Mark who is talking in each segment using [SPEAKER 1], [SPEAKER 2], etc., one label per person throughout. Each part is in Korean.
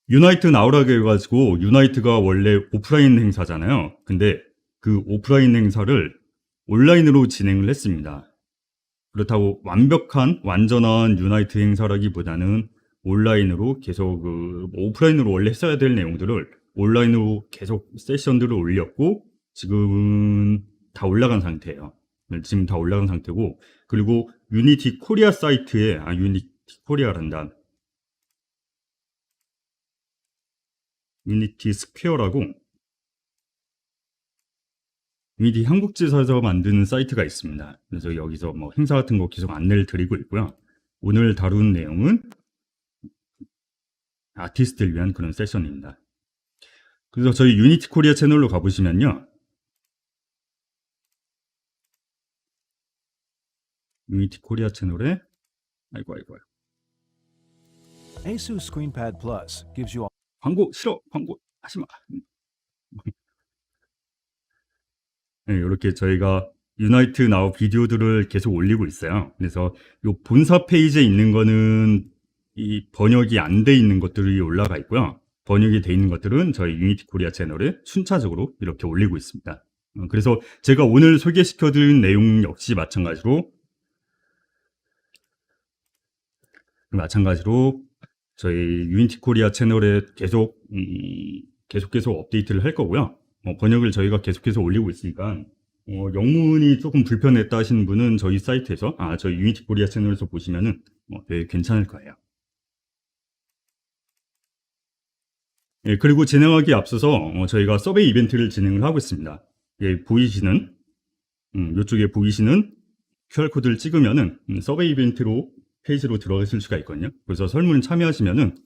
[SPEAKER 1] 유나이트 나오라고 해가지고 유나이트가 원래 오프라인 행사잖아요. 근데 그 오프라인 행사를 온라인으로 진행을 했습니다. 그렇다고 완벽한 완전한 유나이트 행사라기보다는 온라인으로 계속 오프라인으로 원래 했어야 될 내용들을 온라인으로 계속 세션들을 올렸고 지금은 다 올라간 상태예요. 네, 지금 다 올라간 상태고 그리고 유니티 코리아 사이트에 유니티 코리아란다. 유니티 스퀘어라고 유니티 한국지사에서 만드는 사이트가 있습니다. 그래서 여기서 뭐 행사 같은 거 계속 안내를 드리고 있고요. 오늘 다룬 내용은 아티스트를 위한 그런 세션입니다. 그래서 저희 유니티 코리아 채널로 가보시면요. 유니티 코리아 채널에 아이고
[SPEAKER 2] ASUS ScreenPad Plus gives you
[SPEAKER 1] 광고 싫어 광고 하지마. 네, 이렇게 저희가 유나이트 나우 비디오들을 계속 올리고 있어요. 그래서 이 본사 페이지에 있는 거는 이 번역이 안 돼 있는 것들이 올라가 있고요. 번역이 돼 있는 것들은 저희 유니티 코리아 채널에 순차적으로 이렇게 올리고 있습니다. 그래서 제가 오늘 소개시켜드린 내용 역시 마찬가지로 저희 유니티 코리아 채널에 계속 업데이트를 할 거고요. 번역을 저희가 계속해서 올리고 있으니까 영문이 조금 불편했다 하시는 분은 저희 사이트에서 저희 유니티 코리아 채널에서 보시면은 되게 괜찮을 거예요. 예, 그리고 진행하기에 앞서서 저희가 서베이 이벤트를 진행을 하고 있습니다. 예, 이쪽에 보이시는 QR코드를 찍으면은 서베이 이벤트로 페이지로 들어가실 수가 있거든요. 그래서 설문 참여하시면은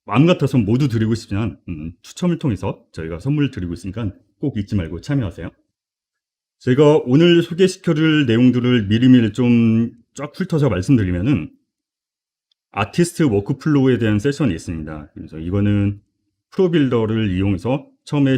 [SPEAKER 1] 마음 같아서 모두 드리고 싶지만 추첨을 통해서 저희가 선물을 드리고 있으니까 꼭 잊지 말고 참여하세요. 제가 오늘 소개시켜드릴 내용들을 미리미리 좀 쫙 훑어서 말씀드리면은 아티스트 워크플로우에 대한 세션이 있습니다. 그래서 이거는 프로빌더를 이용해서 처음에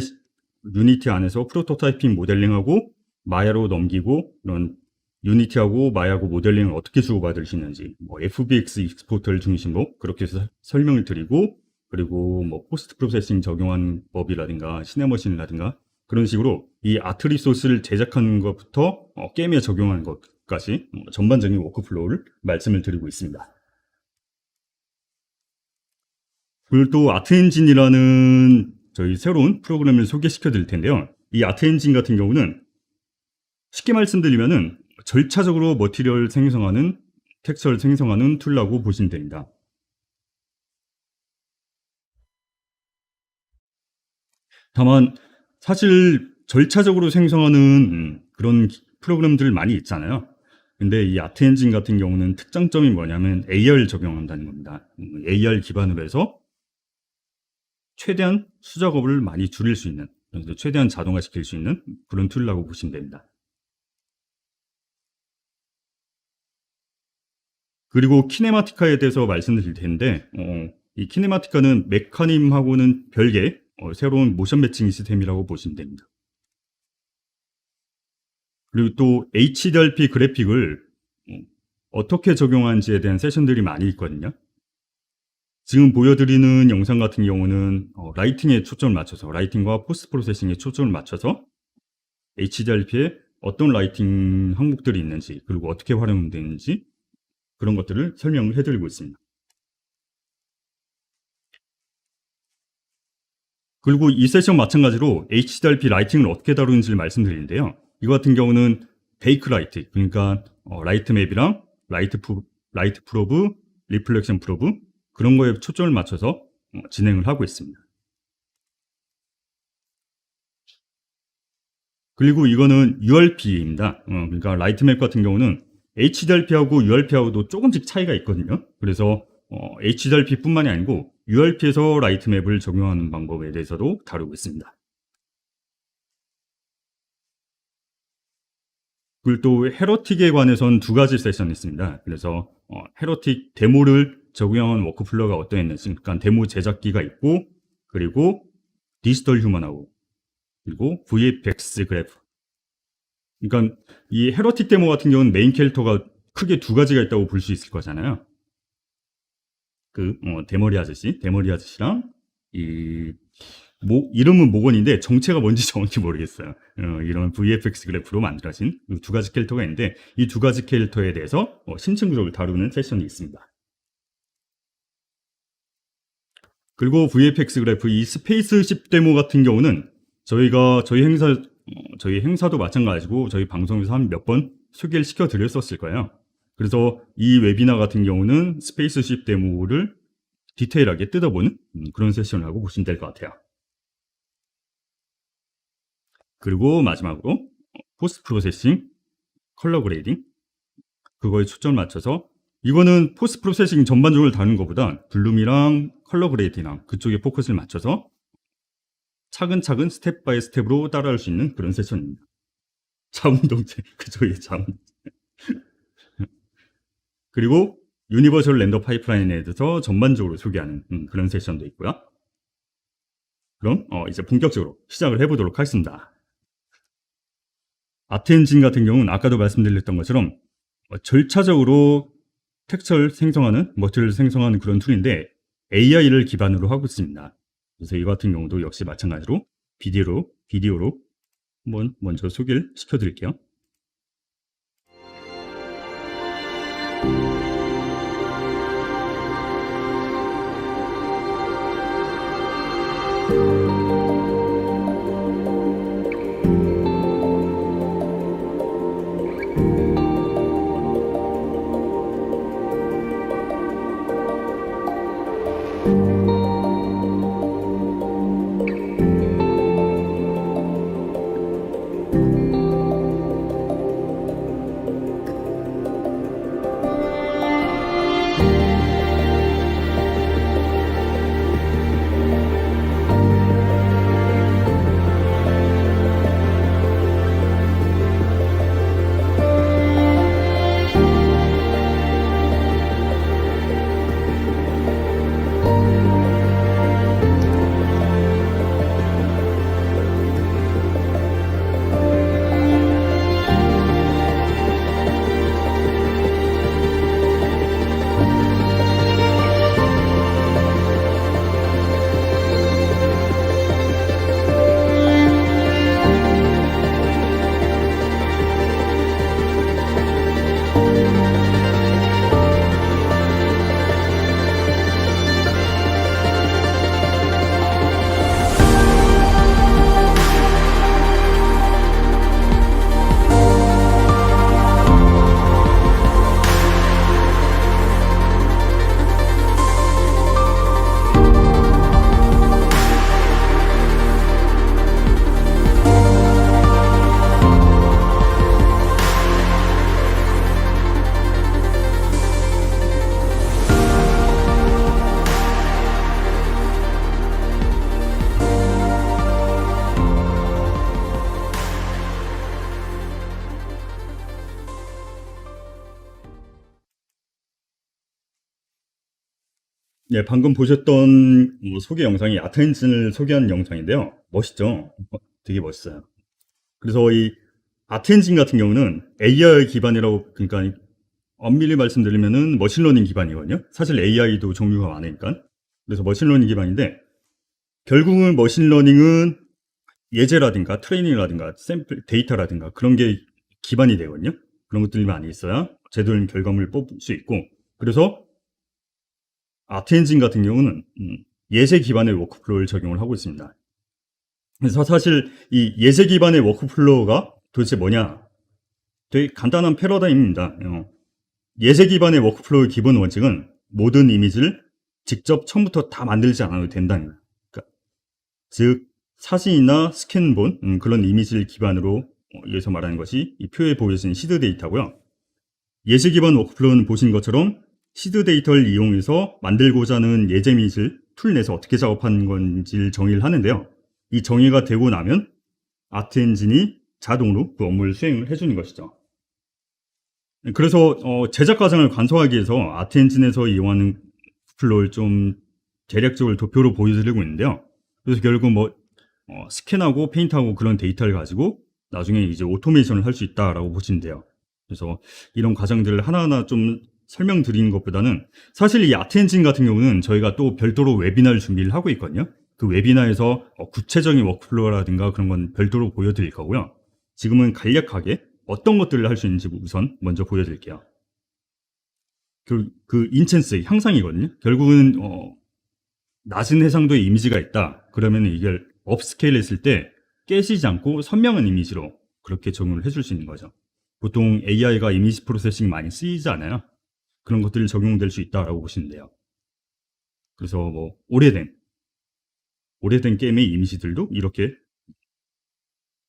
[SPEAKER 1] 유니티 안에서 프로토타이핑 모델링하고 마야로 넘기고 이런 유니티하고 마야하고 모델링을 어떻게 주고받을 수 있는지 FBX 익스포터를 중심으로 그렇게 해서 설명을 드리고 그리고 포스트 프로세싱 적용한 법이라든가 시네머신이라든가 그런 식으로 이 아트 리소스를 제작하는 것부터 게임에 적용하는 것까지 전반적인 워크플로우를 말씀을 드리고 있습니다. 그리고 또 아트 엔진이라는 저희 새로운 프로그램을 소개시켜 드릴 텐데요. 이 아트 엔진 같은 경우는 쉽게 말씀드리면은 절차적으로 머티리얼 생성하는 텍스처를 생성하는 툴이라고 보시면 됩니다. 다만 사실 절차적으로 생성하는 그런 프로그램들 많이 있잖아요. 근데 이 아트 엔진 같은 경우는 특장점이 뭐냐면 AR 적용한다는 겁니다. AR 기반으로 해서 최대한 수작업을 많이 줄일 수 있는, 최대한 자동화시킬 수 있는 그런 툴이라고 보시면 됩니다. 그리고 키네마티카에 대해서 말씀드릴 텐데 이 키네마티카는 메카님하고는 별개 새로운 모션 매칭 시스템이라고 보시면 됩니다. 그리고 또 HDRP 그래픽을 어떻게 적용하는지에 대한 세션들이 많이 있거든요. 지금 보여드리는 영상 같은 경우는 라이팅에 초점을 맞춰서 라이팅과 포스트 프로세싱에 초점을 맞춰서 HDRP에 어떤 라이팅 항목들이 있는지 그리고 어떻게 활용되는지 그런 것들을 설명을 해드리고 있습니다. 그리고 이 세션 마찬가지로 HDRP 라이팅을 어떻게 다루는지를 말씀드리는데요. 이거 같은 경우는 베이크 라이트, 그러니까 라이트 맵이랑 라이트 프로브, 리플렉션 프로브 그런 거에 초점을 맞춰서 진행을 하고 있습니다. 그리고 이거는 URP입니다. 그러니까 라이트 맵 같은 경우는 HDRP하고 URP하고도 조금씩 차이가 있거든요. 그래서 HDRP뿐만이 아니고 URP에서 라이트 맵을 적용하는 방법에 대해서도 다루고 있습니다. 그리고 또 헤러틱에 관해서는 두 가지 세션이 있습니다. 그래서 헤러틱 데모를 적용한 워크플로우가 어떠했는지, 그러니까 데모 제작기가 있고, 그리고 디지털 휴먼하고, 그리고 VFX 그래프. 그러니까 이 헤러틱 데모 같은 경우는 메인 캐릭터가 크게 두 가지가 있다고 볼 수 있을 거잖아요. 대머리 아저씨랑 이름은 모건인데 정체가 뭔지 정확히 모르겠어요. 이런 VFX 그래프로 만들어진 두 가지 캐릭터가 있는데 이 두 가지 캐릭터에 대해서 심층 구조를 다루는 세션이 있습니다. 그리고 VFX 그래프 이 스페이스십 데모 같은 경우는 저희 행사도 마찬가지고 저희 방송에서 한 몇 번 소개를 시켜 드렸었을 거예요. 그래서 이 웨비나 같은 경우는 스페이스십 데모를 디테일하게 뜯어보는 그런 세션이라고 보시면 될 것 같아요. 그리고 마지막으로 포스트 프로세싱, 컬러 그레이딩 그거에 초점을 맞춰서 이거는 포스트 프로세싱 전반적으로 다루는 것보다 블룸이랑 컬러 그레이딩이랑 그쪽에 포커스를 맞춰서 차근차근 스텝 바이 스텝으로 따라할 수 있는 그런 세션입니다. 자문동체 그쪽에 자문. 그리고 유니버셜 렌더 파이프라인에 대해서 전반적으로 소개하는 그런 세션도 있고요. 그럼 이제 본격적으로 시작을 해보도록 하겠습니다. 아트 엔진 같은 경우는 아까도 말씀드렸던 것처럼 절차적으로 텍스처를 생성하는, 머티리얼을 생성하는 그런 툴인데 AI를 기반으로 하고 있습니다. 그래서 이 같은 경우도 역시 마찬가지로 비디오로 한번 먼저 소개를 시켜드릴게요. 네, 방금 보셨던 소개 영상이 아트 엔진을 소개하는 영상인데요. 멋있죠? 되게 멋있어요. 그래서 이 아트 엔진 같은 경우는 AI 기반이라고, 그러니까 엄밀히 말씀드리면은 머신러닝 기반이거든요. 사실 AI도 종류가 많으니까. 그래서 머신러닝 기반인데 결국은 머신러닝은 예제라든가 트레이닝이라든가 샘플 데이터라든가 그런 게 기반이 되거든요. 그런 것들이 많이 있어야 제대로 결과물을 뽑을 수 있고, 그래서 아트 엔진 같은 경우는 예제 기반의 워크플로우를 적용을 하고 있습니다. 그래서 사실 이 예제 기반의 워크플로우가 도대체 뭐냐? 되게 간단한 패러다임입니다. 예제 기반의 워크플로우의 기본 원칙은 모든 이미지를 직접 처음부터 다 만들지 않아도 된다는 거예요. 그러니까 즉 사진이나 스캔본 그런 이미지를 기반으로 여기서 말하는 것이 이 표에 보여진 시드 데이터고요. 예제 기반 워크플로우는 보신 것처럼 시드 데이터를 이용해서 만들고자 하는 예제 이미지를 툴 내에서 어떻게 작업하는 건지를 정의를 하는데요. 이 정의가 되고 나면 아트 엔진이 자동으로 그 업무를 수행을 해주는 것이죠. 그래서 제작 과정을 간소화하기 위해서 아트 엔진에서 이용하는 플로우를 좀 대략적으로 도표로 보여드리고 있는데요. 그래서 결국 스캔하고 페인트하고 그런 데이터를 가지고 나중에 이제 오토메이션을 할 수 있다라고 보시면 돼요. 그래서 이런 과정들을 하나하나 좀 설명드리는 것보다는 사실 이 아트엔진 같은 경우는 저희가 또 별도로 웨비나를 준비를 하고 있거든요. 그 웨비나에서 구체적인 워크플로우라든가 그런 건 별도로 보여드릴 거고요. 지금은 간략하게 어떤 것들을 할 수 있는지 우선 먼저 보여드릴게요. 그 인챈스 향상이거든요. 결국은 낮은 해상도의 이미지가 있다. 그러면 이걸 업스케일 했을 때 깨지지 않고 선명한 이미지로 그렇게 적용을 해줄 수 있는 거죠. 보통 AI가 이미지 프로세싱 많이 쓰이지 않아요. 그런 것들이 적용될 수 있다라고 보시면 돼요. 그래서 뭐 오래된 게임의 이미지들도 이렇게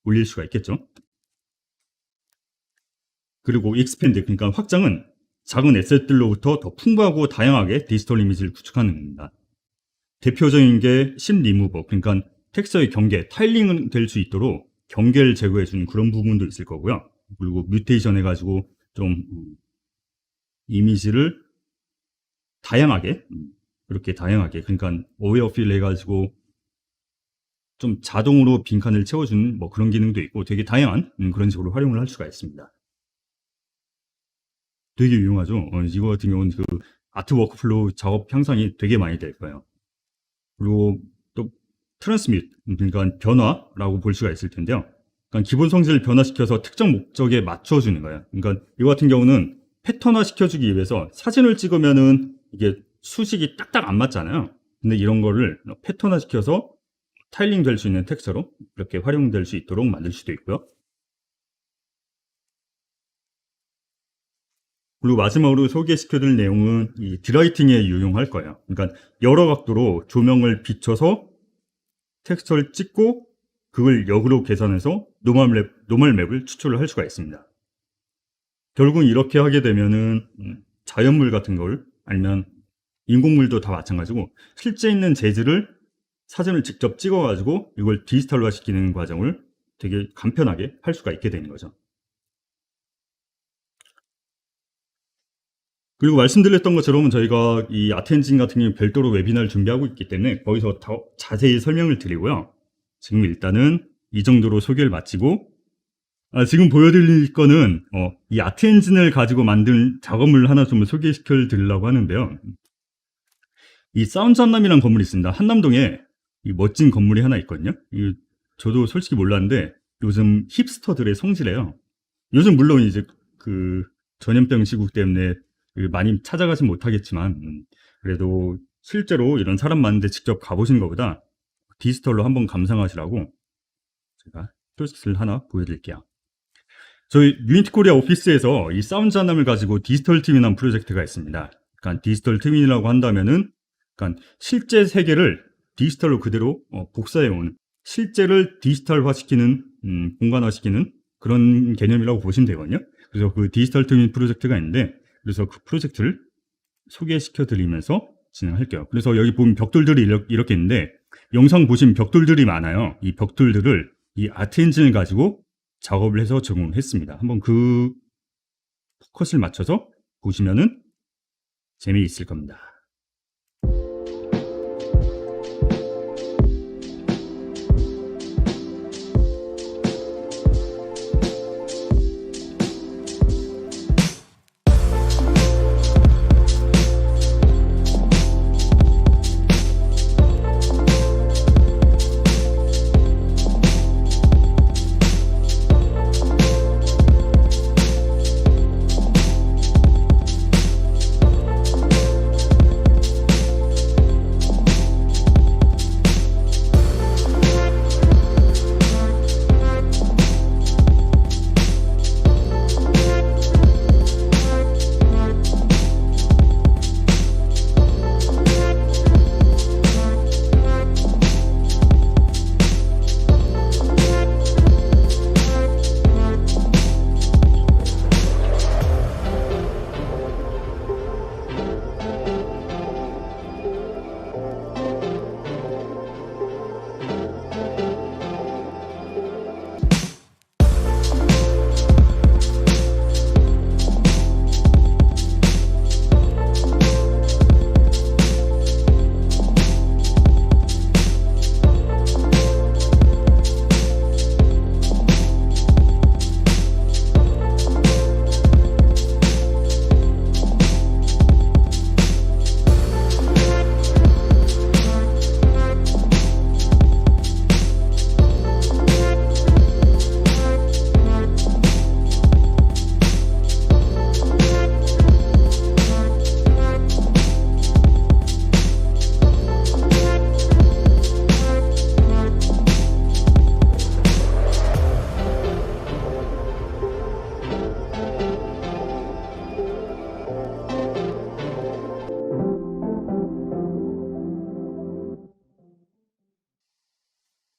[SPEAKER 1] 올릴 수가 있겠죠. 그리고 익스펜드, 그러니까 확장은 작은 에셋들로부터 더 풍부하고 다양하게 디지털 이미지를 구축하는 겁니다. 대표적인 게 심 리무버, 그러니까 텍스처의 경계, 타일링 될 수 있도록 경계를 제거해주는 그런 부분도 있을 거고요. 그리고 뮤테이션 해가지고 좀 이미지를 다양하게, 그렇게 다양하게, 그러니까 오웨어필 해가지고 좀 자동으로 빈칸을 채워주는 뭐 그런 기능도 있고 되게 다양한 그런 식으로 활용을 할 수가 있습니다. 되게 유용하죠. 이거 같은 경우는 그 아트 워크플로우 작업 향상이 되게 많이 될 거예요. 그리고 또 트랜스밋, 그러니까 변화라고 볼 수가 있을 텐데요. 그러니까 기본 성질을 변화시켜서 특정 목적에 맞춰주는 거예요. 그러니까 이거 같은 경우는 패턴화 시켜주기 위해서 사진을 찍으면은 이게 수식이 딱딱 안 맞잖아요. 근데 이런 거를 패턴화 시켜서 타일링 될 수 있는 텍스처로 이렇게 활용될 수 있도록 만들 수도 있고요. 그리고 마지막으로 소개시켜드릴 내용은 이 드라이팅에 유용할 거예요. 그러니까 여러 각도로 조명을 비춰서 텍스처를 찍고 그걸 역으로 계산해서 노멀 맵을 추출을 할 수가 있습니다. 결국은 이렇게 하게 되면은 자연물 같은 걸 아니면 인공물도 다 마찬가지고 실제 있는 재질을 사진을 직접 찍어가지고 이걸 디지털화 시키는 과정을 되게 간편하게 할 수가 있게 되는 거죠. 그리고 말씀드렸던 것처럼 저희가 이 아트엔진 같은 경우는 별도로 웨비나를 준비하고 있기 때문에 거기서 더 자세히 설명을 드리고요. 지금 일단은 이 정도로 소개를 마치고 지금 보여드릴 거는 이 아트엔진을 가지고 만든 작업물을 하나 좀 소개시켜 드리려고 하는데요. 이 사운드 한남이라는 건물이 있습니다. 한남동에 이 멋진 건물이 하나 있거든요. 저도 솔직히 몰랐는데 요즘 힙스터들의 성지래요. 요즘 물론 이제 그 전염병 시국 때문에 많이 찾아가진 못하겠지만 그래도 실제로 이런 사람 많은데 직접 가보신 것보다 디지털로 한번 감상하시라고 제가 프로젝트를 하나 보여드릴게요. 저희 유니티 코리아 오피스에서 이 사운드 잔남을 가지고 디지털 트윈이라는 프로젝트가 있습니다. 그러니까 디지털 트윈이라고 한다면은 그러니까 실제 세계를 디지털로 그대로 복사해온 실제를 디지털화시키는 공간화시키는 그런 개념이라고 보시면 되거든요. 그래서 그 디지털 트윈 프로젝트가 있는데 그래서 그 프로젝트를 소개시켜 드리면서 진행할게요. 그래서 여기 보면 벽돌들이 이렇게 있는데 영상 보시면 벽돌들이 많아요. 이 벽돌들을 이 아트엔진을 가지고 작업을 해서 적용을 했습니다. 한번 그 포커스를 맞춰서 보시면은 재미있을 겁니다.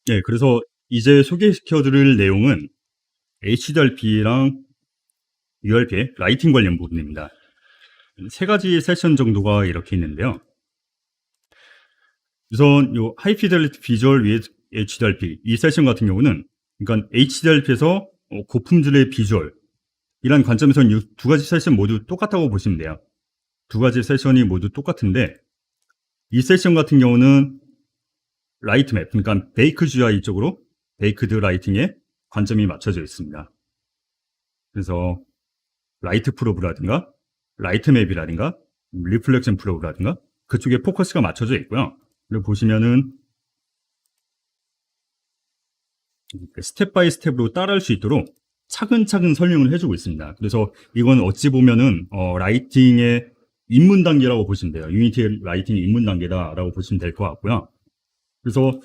[SPEAKER 1] 예, 그래서 이제 소개시켜드릴 내용은 HDRP랑 URP의 라이팅 관련 부분입니다. 세 가지 세션 정도가 이렇게 있는데요. 우선 요 하이피델리티 비주얼 위에 HDRP 이 세션 같은 경우는 그러니까 HDRP에서 고품질의 비주얼 이란 관점에서는 이 두 가지 세션 모두 똑같다고 보시면 돼요. 두 가지 세션이 모두 똑같은데 이 세션 같은 경우는 라이트맵, 그러니까 베이크 GUI 쪽으로 베이크드 라이팅에 관점이 맞춰져 있습니다. 그래서 라이트 프로브라든가 라이트맵이라든가 리플렉션 프로브라든가 그쪽에 포커스가 맞춰져 있고요. 그리고 보시면은 스텝 바이 스텝으로 따라할 수 있도록 차근차근 설명을 해주고 있습니다. 그래서 이건 어찌 보면은 라이팅의 입문 단계라고 보시면 돼요. 유니티 라이팅의 입문 단계다라고 보시면 될 것 같고요. 그래서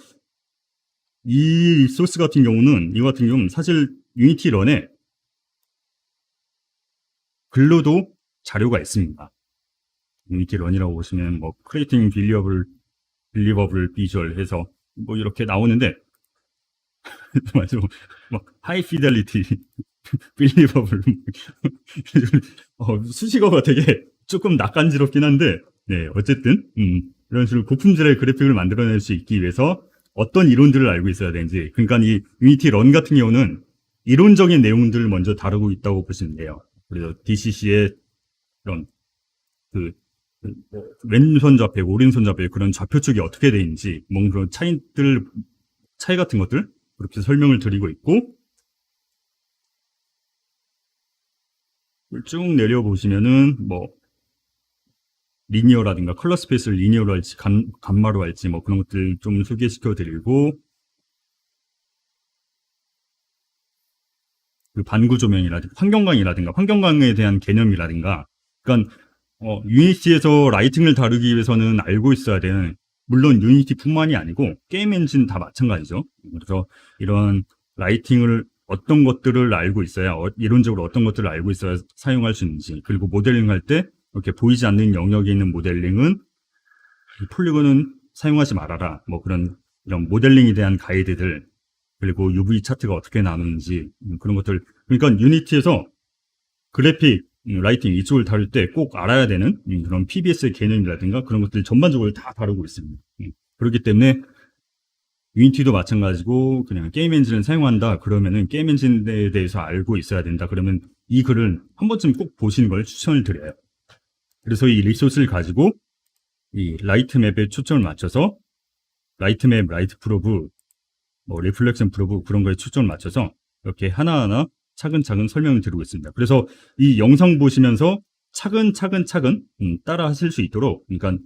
[SPEAKER 1] 이 리소스 같은 경우는 이거 같은 경우는 사실 유니티 런에 글로도 자료가 있습니다. 유니티 런이라고 보시면 뭐 크리에이팅 빌리버블 비주얼 해서 뭐 이렇게 나오는데 맞아 뭐 하이 피델리티 빌리버블 수식어가 되게 조금 낯간지럽긴 한데 네 어쨌든 이런 식으로 고품질의 그래픽을 만들어낼 수 있기 위해서 어떤 이론들을 알고 있어야 되는지 그러니까 이 유니티 런 같은 경우는 이론적인 내용들을 먼저 다루고 있다고 보시면 돼요. 그래서 DCC의 이런 왼손 좌표, 오른손 좌표 그런 좌표 쪽이 어떻게 되어 있는지 뭐 그런 차이 같은 것들 그렇게 설명을 드리고 있고 쭉 내려보시면은 뭐 리니어라든가 컬러 스페이스를 리니어로 할지 감마로 할지 뭐 그런 것들 좀 소개시켜 드리고 그 반구 조명이라든가 환경광에 대한 개념이라든가 그러니까 유니티에서 라이팅을 다루기 위해서는 알고 있어야 되는 물론 유니티뿐만이 아니고 게임 엔진 다 마찬가지죠. 그래서 이런 라이팅을 어떤 것들을 알고 있어야 이론적으로 어떤 것들을 알고 있어야 사용할 수 있는지 그리고 모델링 할 때 이렇게 보이지 않는 영역에 있는 모델링은 폴리곤은 사용하지 말아라 뭐 이런 모델링에 대한 가이드들 그리고 UV 차트가 어떻게 나누는지 그런 것들 그러니까 유니티에서 그래픽 라이팅 이쪽을 다룰 때 꼭 알아야 되는 그런 PBS의 개념이라든가 그런 것들 전반적으로 다 다루고 있습니다. 그렇기 때문에 유니티도 마찬가지고 그냥 게임 엔진을 사용한다 그러면은 게임 엔진에 대해서 알고 있어야 된다 그러면 이 글을 한 번쯤 꼭 보시는 걸 추천을 드려요. 그래서 이 리소스를 가지고 이 라이트 맵에 초점을 맞춰서 라이트 맵, 라이트 프로브, 뭐 리플렉션 프로브 그런 거에 초점을 맞춰서 이렇게 하나하나 차근차근 설명을 드리고 있습니다. 그래서 이 영상 보시면서 차근차근 따라 하실 수 있도록 그러니까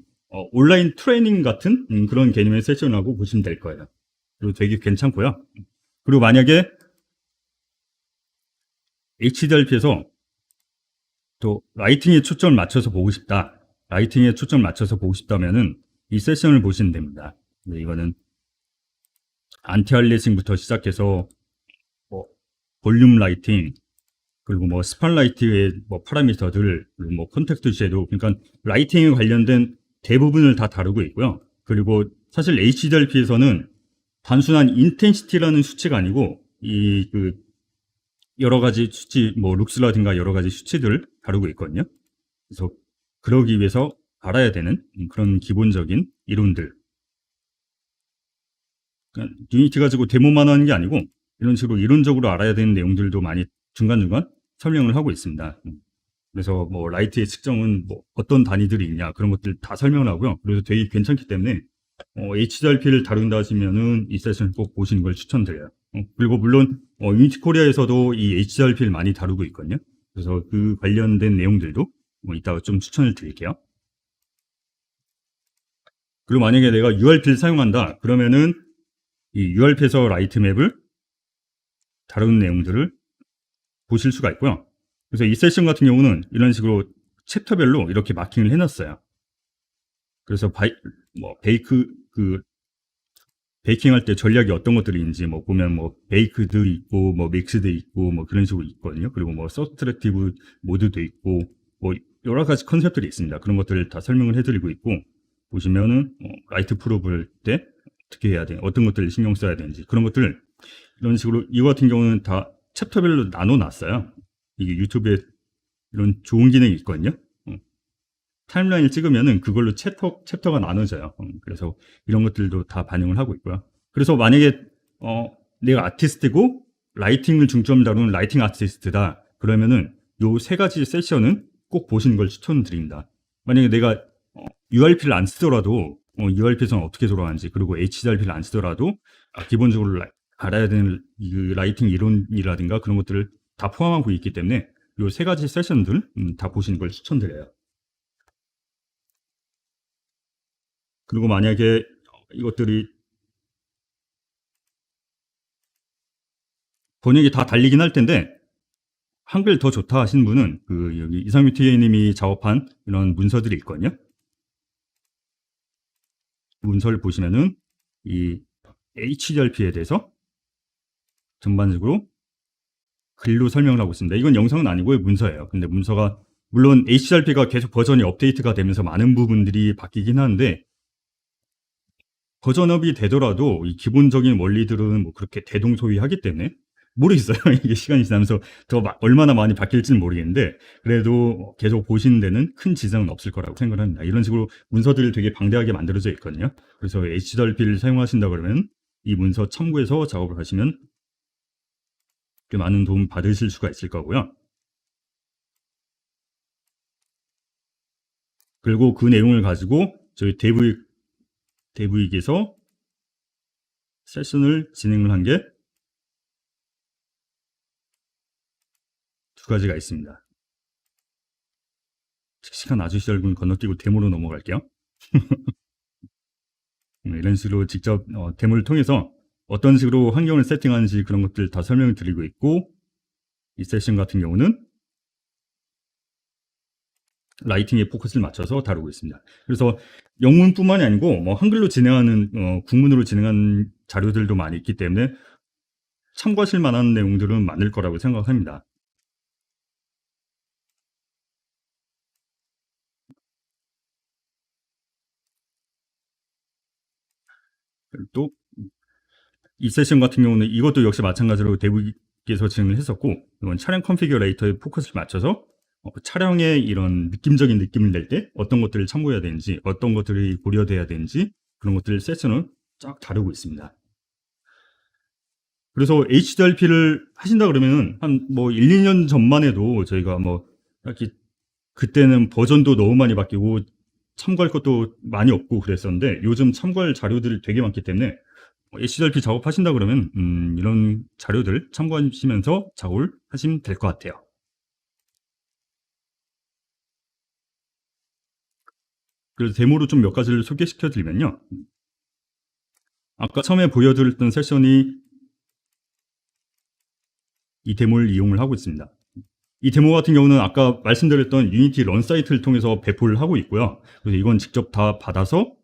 [SPEAKER 1] 온라인 트레이닝 같은 그런 개념의 세션이라고 보시면 될 거예요. 그리고 되게 괜찮고요. 그리고 만약에 HDRP에서 또 라이팅에 초점을 맞춰서 보고 싶다. 라이팅에 초점을 맞춰서 보고 싶다면은 이 세션을 보시면 됩니다. 이거는 안티알리싱부터 시작해서 뭐 볼륨 라이팅 그리고 뭐 스팟라이트의 뭐 파라미터들 그리고 뭐 콘텍스트 섀도우 그러니까 라이팅에 관련된 대부분을 다 다루고 있고요. 그리고 사실 HDRP에서는 단순한 인텐시티라는 수치가 아니고 여러 가지 수치 뭐 룩스라든가 여러 가지 수치들을 다루고 있거든요. 그래서 그러기 위해서 알아야 되는 그런 기본적인 이론들. 그러니까 유니티 가지고 데모만 하는 게 아니고 이런 식으로 이론적으로 알아야 되는 내용들도 많이 중간중간 설명을 하고 있습니다. 그래서 뭐 라이트의 측정은 뭐 어떤 단위들이 있냐 그런 것들 다 설명을 하고요. 그래서 되게 괜찮기 때문에 HDRP를 다룬다 하시면은 이 세션 꼭 보시는 걸 추천드려요. 그리고 물론 유니티 코리아에서도 이 HDRP를 많이 다루고 있거든요. 그래서 그 관련된 내용들도 이따가 좀 추천을 드릴게요. 그리고 만약에 내가 URP를 사용한다 그러면은 이 URP에서 라이트 맵을 다루는 내용들을 보실 수가 있고요. 그래서 이 세션 같은 경우는 이런 식으로 챕터별로 이렇게 마킹을 해놨어요. 그래서 베이킹 할 때 전략이 어떤 것들이 있는지 뭐 보면 뭐 베이크도 있고 뭐 믹스도 있고 뭐 그런 식으로 있거든요. 그리고 뭐 서스트랙티브 모드도 있고 뭐 여러 가지 컨셉들이 있습니다. 그런 것들을 다 설명을 해드리고 있고 보시면은 라이트 프로 볼 때 어떻게 해야 돼, 어떤 것들을 신경 써야 되는지 그런 것들 이런 식으로 이거 같은 경우는 다 챕터별로 나눠놨어요. 이게 유튜브에 이런 좋은 기능이 있거든요. 타임라인을 찍으면은 그걸로 챕터가 나눠져요. 그래서 이런 것들도 다 반영을 하고 있고요. 그래서 만약에 내가 아티스트고 라이팅을 중점 다루는 라이팅 아티스트다 그러면은 요 세 가지 세션은 꼭 보시는 걸 추천드립니다. 만약에 내가 URP를 안 쓰더라도 URP에서는 어떻게 돌아가는지 그리고 HDRP를 안 쓰더라도 기본적으로 알아야 되는 이 라이팅 이론이라든가 그런 것들을 다 포함하고 있기 때문에 요 세 가지 세션들 다 보시는 걸 추천드려요. 그리고 만약에 이것들이 번역이 다 달리긴 할 텐데 한글 더 좋다 하시는 분은 그 여기 이상규 TA님이 작업한 이런 문서들이 있거든요. 문서를 보시면은 이 HDRP에 대해서 전반적으로 글로 설명을 하고 있습니다. 이건 영상은 아니고요, 문서예요. 근데 문서가 물론 HDRP가 계속 버전이 업데이트가 되면서 많은 부분들이 바뀌긴 하는데 버전업이 되더라도 이 기본적인 원리들은 뭐 그렇게 대동소이하기 때문에 모르겠어요. 이게 시간이 지나면서 더 얼마나 많이 바뀔지는 모르겠는데 그래도 계속 보시는 데는 큰 지장은 없을 거라고 생각을 합니다. 이런 식으로 문서들이 되게 방대하게 만들어져 있거든요. 그래서 HDRP를 사용하신다 그러면 이 문서 참고해서 작업을 하시면 꽤 많은 도움 받으실 수가 있을 거고요. 그리고 그 내용을 가지고 저희 데브익에서 세션을 진행을 한 게 두 가지가 있습니다. 씩씩한 아저씨 얼굴 건너뛰고 데모로 넘어갈게요. 이런 식으로 직접 데모를 통해서 어떤 식으로 환경을 세팅하는지 그런 것들 다 설명을 드리고 있고 이 세션 같은 경우는 라이팅에 포커스를 맞춰서 다루고 있습니다. 그래서 영문뿐만이 아니고 뭐 한글로 진행하는 국문으로 진행하는 자료들도 많이 있기 때문에 참고하실 만한 내용들은 많을 거라고 생각합니다. 또 이 세션 같은 경우는 이것도 역시 마찬가지로 데브에서 진행을 했었고 이건 차량 컨피규레이터에 포커스를 맞춰서 차량의 이런 느낌적인 느낌을 낼 때 어떤 것들을 참고해야 되는지 어떤 것들이 고려돼야 되는지 그런 것들을 세션을 쫙 다루고 있습니다. 그래서 HDRP를 하신다 그러면은 한 뭐 1, 2년 전만 해도 저희가 뭐 이렇게 그때는 버전도 너무 많이 바뀌고 참고할 것도 많이 없고 그랬었는데 요즘 참고할 자료들이 되게 많기 때문에 HDRP 작업하신다 그러면 이런 자료들 참고하시면서 작업을 하시면 될 것 같아요. 그래서 데모로 좀 몇 가지를 소개시켜 드리면요. 아까 처음에 보여드렸던 세션이 이 데모를 이용을 하고 있습니다. 이 데모 같은 경우는 아까 말씀드렸던 유니티 런 사이트를 통해서 배포를 하고 있고요. 그래서 이건 직접 다 받아서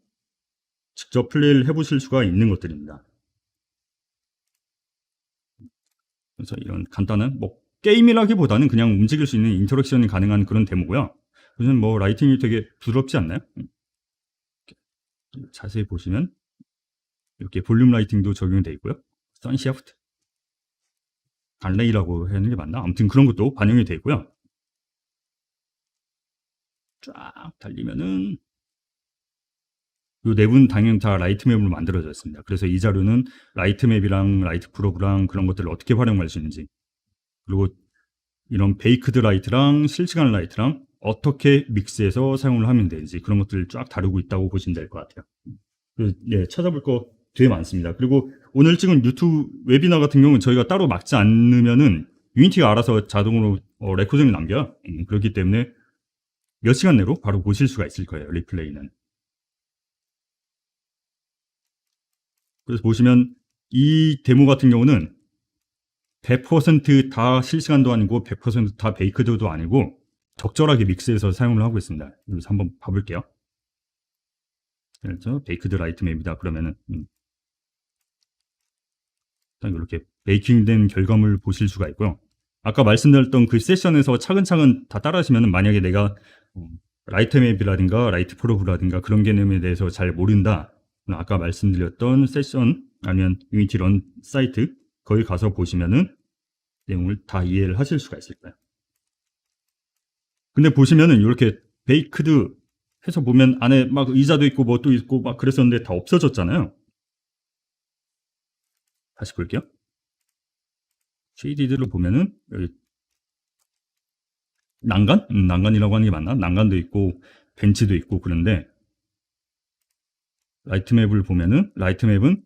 [SPEAKER 1] 직접 플레이를 해보실 수가 있는 것들입니다. 그래서 이런 간단한 뭐 게임이라기보다는 그냥 움직일 수 있는 인터랙션이 가능한 그런 데모고요. 요즘 뭐 라이팅이 되게 부드럽지 않나요? 자세히 보시면 이렇게 볼륨 라이팅도 적용되어 있고요. 선시프트, 갈레이라고 하는 게 맞나? 아무튼 그런 것도 반영이 되어 있고요. 쫙 달리면은 이 랩은 당연히 다 라이트맵으로 만들어졌습니다. 그래서 이 자료는 라이트맵이랑 라이트 프로브랑 그런 것들을 어떻게 활용할 수 있는지 그리고 이런 베이크드 라이트랑 실시간 라이트랑 어떻게 믹스해서 사용을 하면 되는지 그런 것들을 쫙 다루고 있다고 보시면 될 것 같아요. 네, 찾아볼 거 되게 많습니다. 그리고 오늘 찍은 유튜브 웨비나 같은 경우는 저희가 따로 막지 않으면은 유니티가 알아서 자동으로 레코딩을 남겨요. 그렇기 때문에 몇 시간 내로 바로 보실 수가 있을 거예요. 리플레이는. 그래서 보시면 이 데모 같은 경우는 100%다 실시간도 아니고 100%다 베이크드도 아니고 적절하게 믹스해서 사용을 하고 있습니다. 그래서 한번 봐볼게요. 그래서 베이크드 라이트맵이다 그러면은 이렇게 베이킹된 결과물을 보실 수가 있고요. 아까 말씀드렸던 그 세션에서 차근차근 다 따라하시면 만약에 내가 라이트맵이라든가 라이트 프로브라든가 그런 개념에 대해서 잘 모른다 아까 말씀드렸던 세션 아니면 유니티 런 사이트 거기 가서 보시면은 내용을 다 이해를 하실 수가 있을 거예요. 근데 보시면은 이렇게 베이크드 해서 보면 안에 막 의자도 있고 뭐 또 있고 막 그랬었는데 다 없어졌잖아요. 다시 볼게요. 쉐이디드를 보면은 여기 난간? 난간이라고 하는 게 맞나? 난간도 있고 벤치도 있고 그런데 라이트맵을 보면은 라이트맵은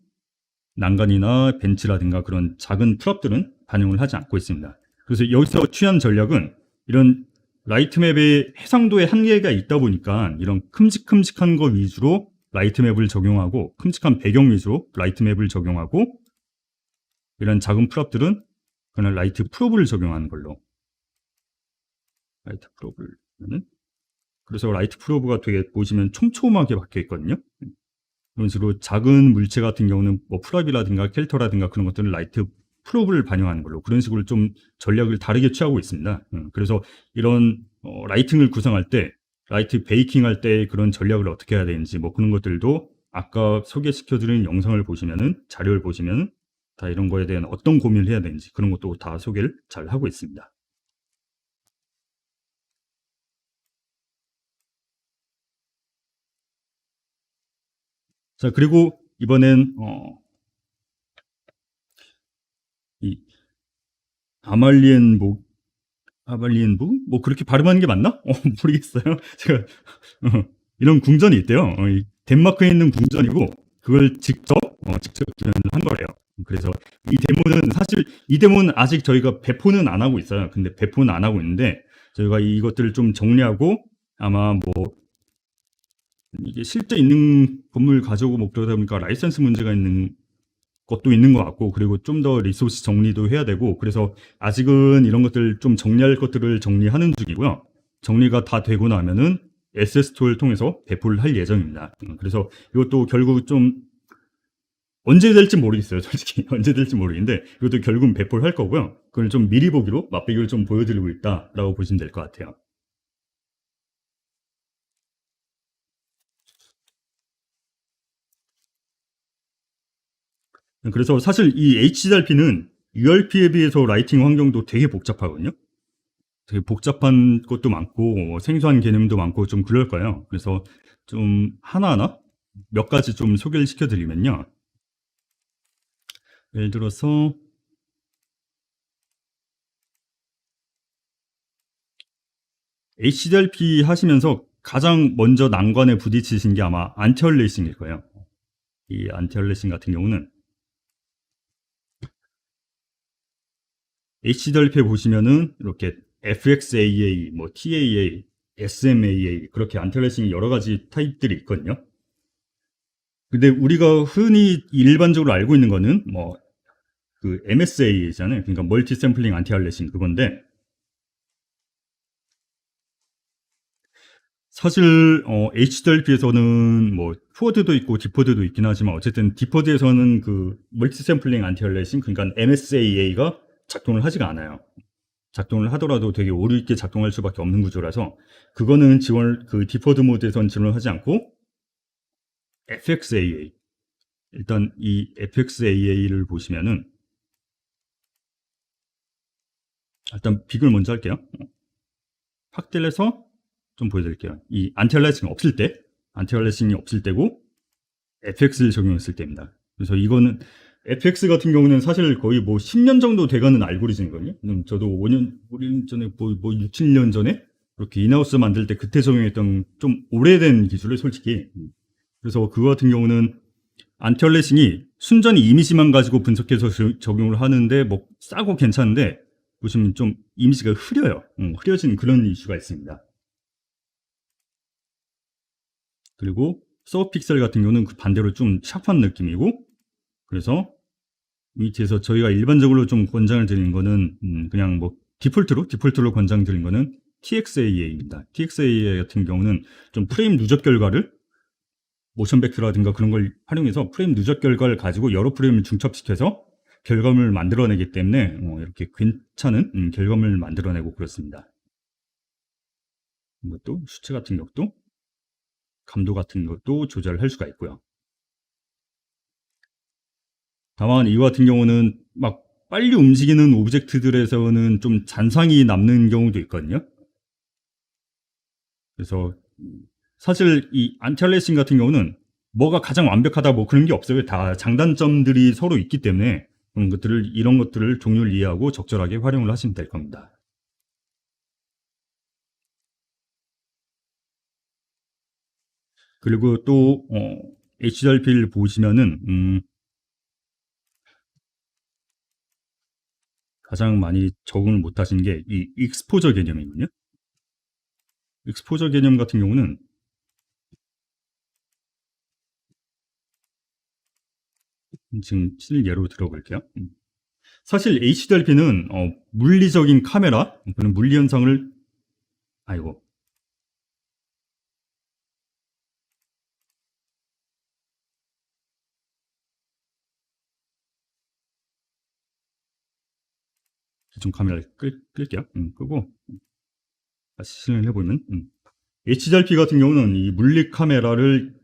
[SPEAKER 1] 난간이나 벤치라든가 그런 작은 프롭들은 반영을 하지 않고 있습니다. 그래서 여기서 취한 전략은 이런 라이트맵의 해상도의 한계가 있다 보니까 이런 큼직큼직한 거 위주로 라이트맵을 적용하고 큼직한 배경 위주로 라이트맵을 적용하고 이런 작은 프롭들은 그냥 라이트 프로브를 적용하는 걸로 라이트 프로브를 그래서 라이트 프로브가 되게 보시면 촘촘하게 박혀 있거든요. 이런 식으로 작은 물체 같은 경우는 뭐 프랍이라든가 켈터라든가 그런 것들은 라이트 프로브를 반영하는 걸로 그런 식으로 좀 전략을 다르게 취하고 있습니다. 그래서 이런 라이팅을 구성할 때 라이트 베이킹 할 때 그런 전략을 어떻게 해야 되는지 뭐 그런 것들도 아까 소개시켜드린 영상을 보시면은 자료를 보시면은 다 이런 거에 대한 어떤 고민을 해야 되는지 그런 것도 다 소개를 잘 하고 있습니다. 자, 그리고 이번엔 이 아말리엔보 아말리엔부? 뭐 그렇게 발음하는 게 맞나? 모르겠어요. 제가 이런 궁전이 있대요. 이 덴마크에 있는 궁전이고 그걸 직접 구현을 한 거래요. 그래서 이 데모는 사실 이 데모는 아직 저희가 배포는 안 하고 있어요. 근데 배포는 안 하고 있는데 저희가 이것들을 좀 정리하고 아마 뭐 이게 실제 있는 건물 가져오고 뭐 그러다 보니까 라이센스 문제가 있는 것도 있는 것 같고 그리고 좀 더 리소스 정리도 해야 되고 그래서 아직은 이런 것들 좀 정리할 것들을 정리하는 중이고요. 정리가 다 되고 나면은 SS토어를 통해서 배포를 할 예정입니다. 그래서 이것도 결국 좀 언제 될지 모르겠어요. 솔직히 언제 될지 모르겠는데 이것도 결국은 배포를 할 거고요. 그걸 좀 미리 보기로 맛보기를 좀 보여드리고 있다라고 보시면 될 것 같아요. 그래서 사실 이 HDRP는 URP에 비해서 라이팅 환경도 되게 복잡하거든요. 되게 복잡한 것도 많고 생소한 개념도 많고 좀 그럴 거예요. 그래서 좀 하나하나 몇 가지 좀 소개를 시켜드리면요. 예를 들어서 HDRP 하시면서 가장 먼저 난관에 부딪히신 게 아마 안티얼레이싱일 거예요. 이 안티얼레이싱 같은 경우는 HDRP에 보시면은 이렇게 FXAA, 뭐 TAA, SMAA 그렇게 안티얼레이싱이 여러 가지 타입들이 있거든요. 근데 우리가 흔히 일반적으로 알고 있는 거는 뭐 그 MSA잖아요. 그러니까 멀티 샘플링 안티알레싱 그건데 사실 HDRP에서는 뭐 포워드도 있고 디포드도 있긴 하지만 어쨌든 디포드에서는 그 멀티 샘플링 안티알레싱 그러니까 MSAA가 작동을 하지가 않아요. 작동을 하더라도 되게 오류 있게 작동할 수밖에 없는 구조라서 그거는 그 디포드 모드에서는 지원을 하지 않고 FXAA 일단 이 FXAA를 보시면은 일단 빅을 먼저 할게요. 확대를 해서 좀 보여드릴게요. 이 안티얼레이싱이 없을 때, 안티얼레이싱이 없을 때고 FX를 적용했을 때입니다. 그래서 이거는 FX 같은 경우는 사실 거의 뭐 10년 정도 돼가는 알고리즘이거든요. 저도 5년 전에 뭐 6, 7년 전에 그렇게 인하우스 만들 때 그때 적용했던 좀 오래된 기술을 솔직히. 그래서 그거 같은 경우는 안티얼레이싱이 순전히 이미지만 가지고 분석해서 적용을 하는데 뭐 싸고 괜찮은데 보시면 좀 이미지가 흐려요. 흐려진 그런 이슈가 있습니다. 그리고 서브픽셀 같은 경우는 그 반대로 좀 샤프한 느낌이고 그래서 밑에서 저희가 일반적으로 좀 권장을 드리는 거는 그냥 뭐 디폴트로 권장 드린 거는 TXAA입니다. TXAA 같은 경우는 좀 프레임 누적 결과를 모션 벡터라든가 그런 걸 활용해서 프레임 누적 결과를 가지고 여러 프레임을 중첩시켜서 결과물을 만들어내기 때문에 이렇게 괜찮은 결과물을 만들어내고 그렇습니다. 이것도 수치 같은 것도 감도 같은 것도 조절할 수가 있고요. 다만 이거 같은 경우는 막 빨리 움직이는 오브젝트들에서는 좀 잔상이 남는 경우도 있거든요. 그래서 사실 이 안티알리아싱 같은 경우는 뭐가 가장 완벽하다 뭐 그런 게 없어요. 다 장단점들이 서로 있기 때문에 이런 것들을 종류를 이해하고 적절하게 활용을 하시면 될 겁니다. 그리고 또 HDRP를 보시면은 가장 많이 적응을 못 하신 게 이 익스포저 개념이거든요. 익스포저 개념 같은 경우는 지금 실예로 들어볼게요. 사실 HDRP는 물리적인 카메라, 그런 물리 현상을 아이고 기존 카메라를 끌게요. 끄고 다시 실행을 해보면 HDRP 같은 경우는 이 물리 카메라를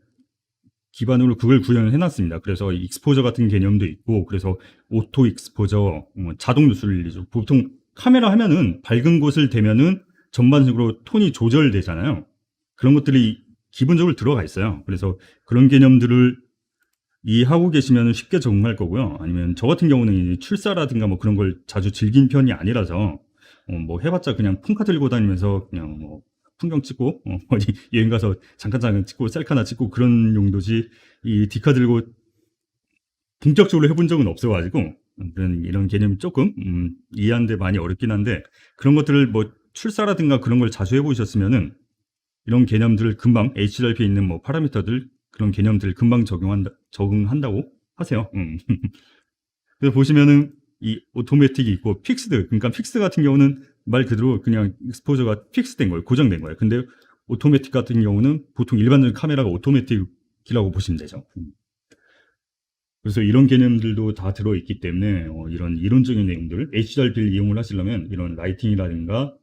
[SPEAKER 1] 기반으로 그걸 구현을 해놨습니다. 그래서 익스포저 같은 개념도 있고, 그래서 오토 익스포저, 자동 누출 릴리즈. 보통 카메라 하면은 밝은 곳을 대면은 전반적으로 톤이 조절되잖아요. 그런 것들이 기본적으로 들어가 있어요. 그래서 그런 개념들을 이해하고 계시면 쉽게 적응할 거고요. 아니면 저 같은 경우는 출사라든가 뭐 그런 걸 자주 즐긴 편이 아니라서 뭐 해봤자 그냥 폰카 들고 다니면서 그냥 뭐 풍경 찍고 어디 여행 가서 잠깐 찍고 셀카나 찍고 그런 용도지 이 디카 들고 본격적으로 해본 적은 없어가지고 이런 개념이 조금 이해하는데 많이 어렵긴 한데 그런 것들을 뭐 출사라든가 그런 걸 자주 해보셨으면은 이런 개념들을 금방 HDRP에 있는 뭐 파라미터들 그런 개념들을 금방 적응한다고 하세요. 그래서 보시면은 이 오토매틱이 있고 픽스드, 그러니까 픽스드 같은 경우는 말 그대로 그냥 익스포저가 픽스된 거예요. 고정된 거예요. 근데 오토매틱 같은 경우는 보통 일반적인 카메라가 오토매틱이라고 보시면 되죠. 그래서 이런 개념들도 다 들어있기 때문에 이런 이론적인 내용들, HDRP를 이용을 하시려면 이런 라이팅이라든가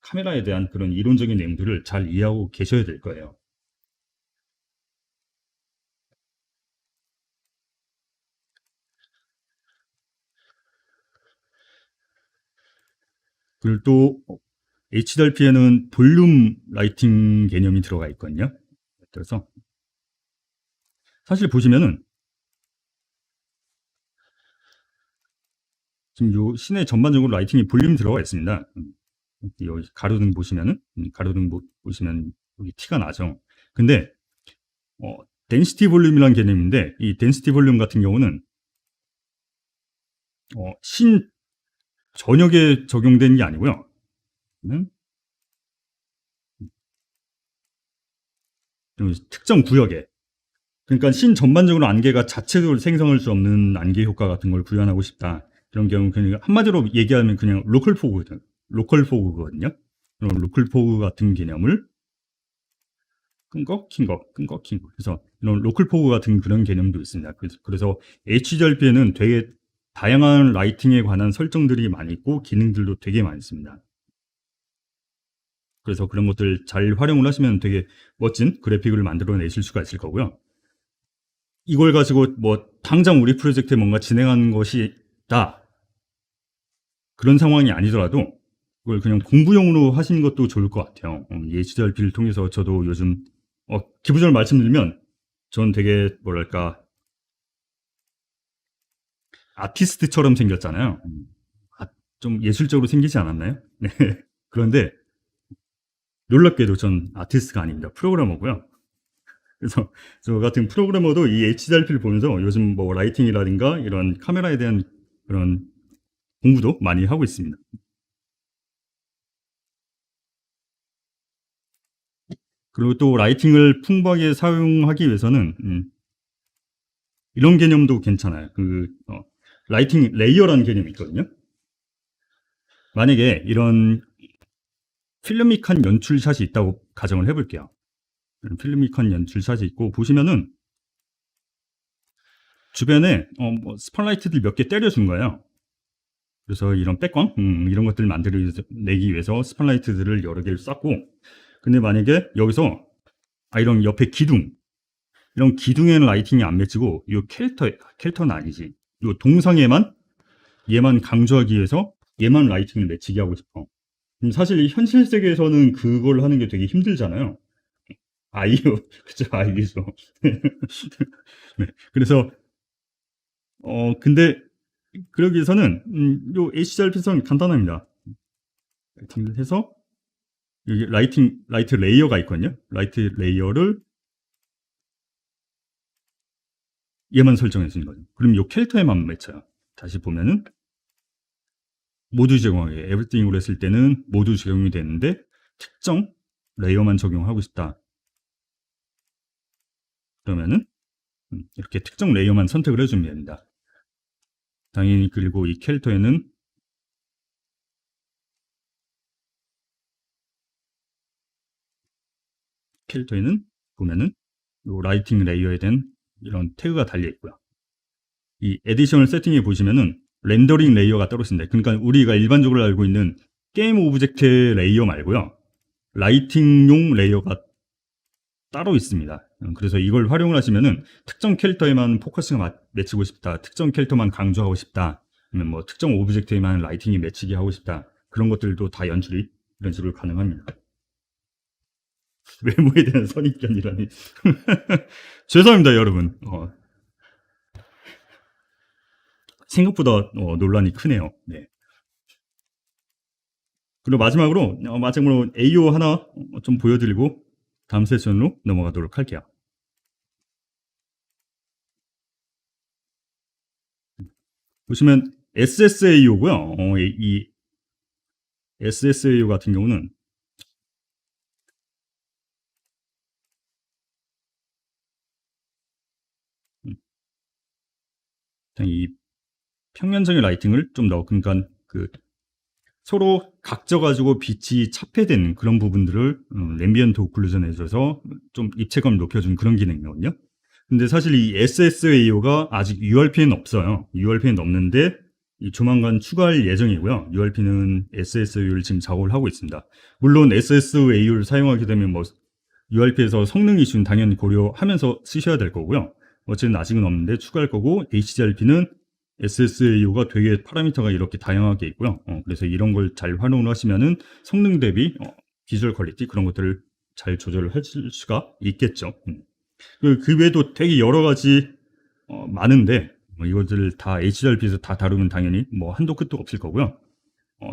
[SPEAKER 1] 카메라에 대한 그런 이론적인 내용들을 잘 이해하고 계셔야 될 거예요. 그리고 또 HDRP에는 볼륨 라이팅 개념이 들어가 있거든요. 그래서 사실 보시면은 지금 요 시내 전반적으로 라이팅이 볼륨이 들어가 있습니다. 여기 가로등 보시면은 가로등 보시면 여기 티가 나죠. 근데 덴시티 볼륨이라는 개념인데 이 덴시티 볼륨 같은 경우는 신 전역에 적용되는 게 아니고요. 특정 구역에 그러니까 신 전반적으로 안개가 자체적으로 생성할 수 없는 안개 효과 같은 걸 구현하고 싶다. 이런 경우 그냥 한마디로 얘기하면 그냥 로컬 포그거든요. 로컬 포그 같은 개념을 끈 거, 킨 거. 그래서 이런 로컬 포그 같은 그런 개념도 있습니다. 그래서 HDRP에는 되게 다양한 라이팅에 관한 설정들이 많이 있고 기능들도 되게 많이 있습니다. 그래서 그런 것들 잘 활용을 하시면 되게 멋진 그래픽을 만들어내실 수가 있을 거고요. 이걸 가지고 뭐 당장 우리 프로젝트에 뭔가 진행하는 것이다. 그런 상황이 아니더라도 그걸 그냥 공부용으로 하시는 것도 좋을 것 같아요. 이 HDRP를 통해서 저도 요즘 기부적으로 말씀드리면 전 되게 뭐랄까 아티스트처럼 생겼잖아요. 좀 예술적으로 생기지 않았나요? 네. 그런데 놀랍게도 전 아티스트가 아닙니다. 프로그래머고요. 그래서 저 같은 프로그래머도 이 HDRP를 보면서 요즘 뭐 라이팅이라든가 이런 카메라에 대한 그런 공부도 많이 하고 있습니다. 그리고 또 라이팅을 풍부하게 사용하기 위해서는 이런 개념도 괜찮아요. 라이팅 레이어라는 개념이 있거든요. 만약에 이런 필름믹한 연출샷이 있다고 가정을 해볼게요. 필름믹한 연출샷이 있고 보시면은 주변에 뭐 스팟라이트들 몇 개 때려준 거예요. 그래서 이런 백광 이런 것들을 만들어내기 위해서 스팟라이트들을 여러 개를 쐈고 근데 만약에 여기서 이런 옆에 기둥 이런 기둥에는 라이팅이 안 맺히고 요 캐릭터는 아니지. 요 동상에만 얘만 강조하기 위해서 얘만 라이팅을 맺히게 하고 싶어. 사실 이 현실 세계에서는 그걸 하는 게 되게 힘들잖아요. 아이유, 그죠, 아이유죠. 네, 그래서 근데 그러기 위해서는 요 HDRP선 간단합니다. 라이팅을 해서 여기 라이트 레이어가 있거든요. 라이트 레이어를 얘만 설정해 주는 거죠. 그럼 요 캐릭터에만 맺혀요. 다시 보면은 모두 제공하게 에브리띵으로 했을 때는 모두 적용이 되는데 특정 레이어만 적용하고 싶다. 그러면은 이렇게 특정 레이어만 선택을 해주면 됩니다. 당연히 그리고 이 캐릭터에는 보면은 요 라이팅 레이어에 대한 이런 태그가 달려 있고요. 이 에디셔널 세팅에 보시면은 렌더링 레이어가 따로 있습니다. 그러니까 우리가 일반적으로 알고 있는 게임 오브젝트 레이어 말고요. 라이팅용 레이어가 따로 있습니다. 그래서 이걸 활용을 하시면은 특정 캐릭터에만 포커스가 맺히고 싶다. 특정 캐릭터만 강조하고 싶다. 아니면 뭐 특정 오브젝트에만 라이팅이 맺히게 하고 싶다. 그런 것들도 다 연출이 이런 식으로 가능합니다. 외모에 대한 선입견이라니. 죄송합니다, 여러분. 생각보다 논란이 크네요. 네. 그리고 마지막으로 AO 하나 좀 보여드리고 다음 세션으로 넘어가도록 할게요. 보시면 SSAO고요. 이 SSAO 같은 경우는 이 평면적인 라이팅을 좀 넣어, 그러니까 그 서로 각져가지고 빛이 차폐되는 그런 부분들을 앰비언트 오클루전 해줘서 좀 입체감을 높여준 그런 기능이거든요. 근데 사실 이 SSAO가 아직 URP에는 없어요. URP에는 없는데 조만간 추가할 예정이고요. URP는 SSAO를 지금 작업을 하고 있습니다. 물론 SSAO를 사용하게 되면 뭐 URP에서 성능 이슈는 당연히 고려하면서 쓰셔야 될 거고요. 어쨌든 아직은 없는데 추가할 거고, HDRP는 SSAO가 되게 파라미터가 이렇게 다양하게 있고요. 그래서 이런 걸 잘 활용을 하시면은 성능 대비 비주얼 퀄리티 그런 것들을 잘 조절을 하실 수가 있겠죠. 그 외에도 되게 여러 가지 많은데 이것들 다 HDRP에서 다 다루면 당연히 뭐 한도 끝도 없을 거고요.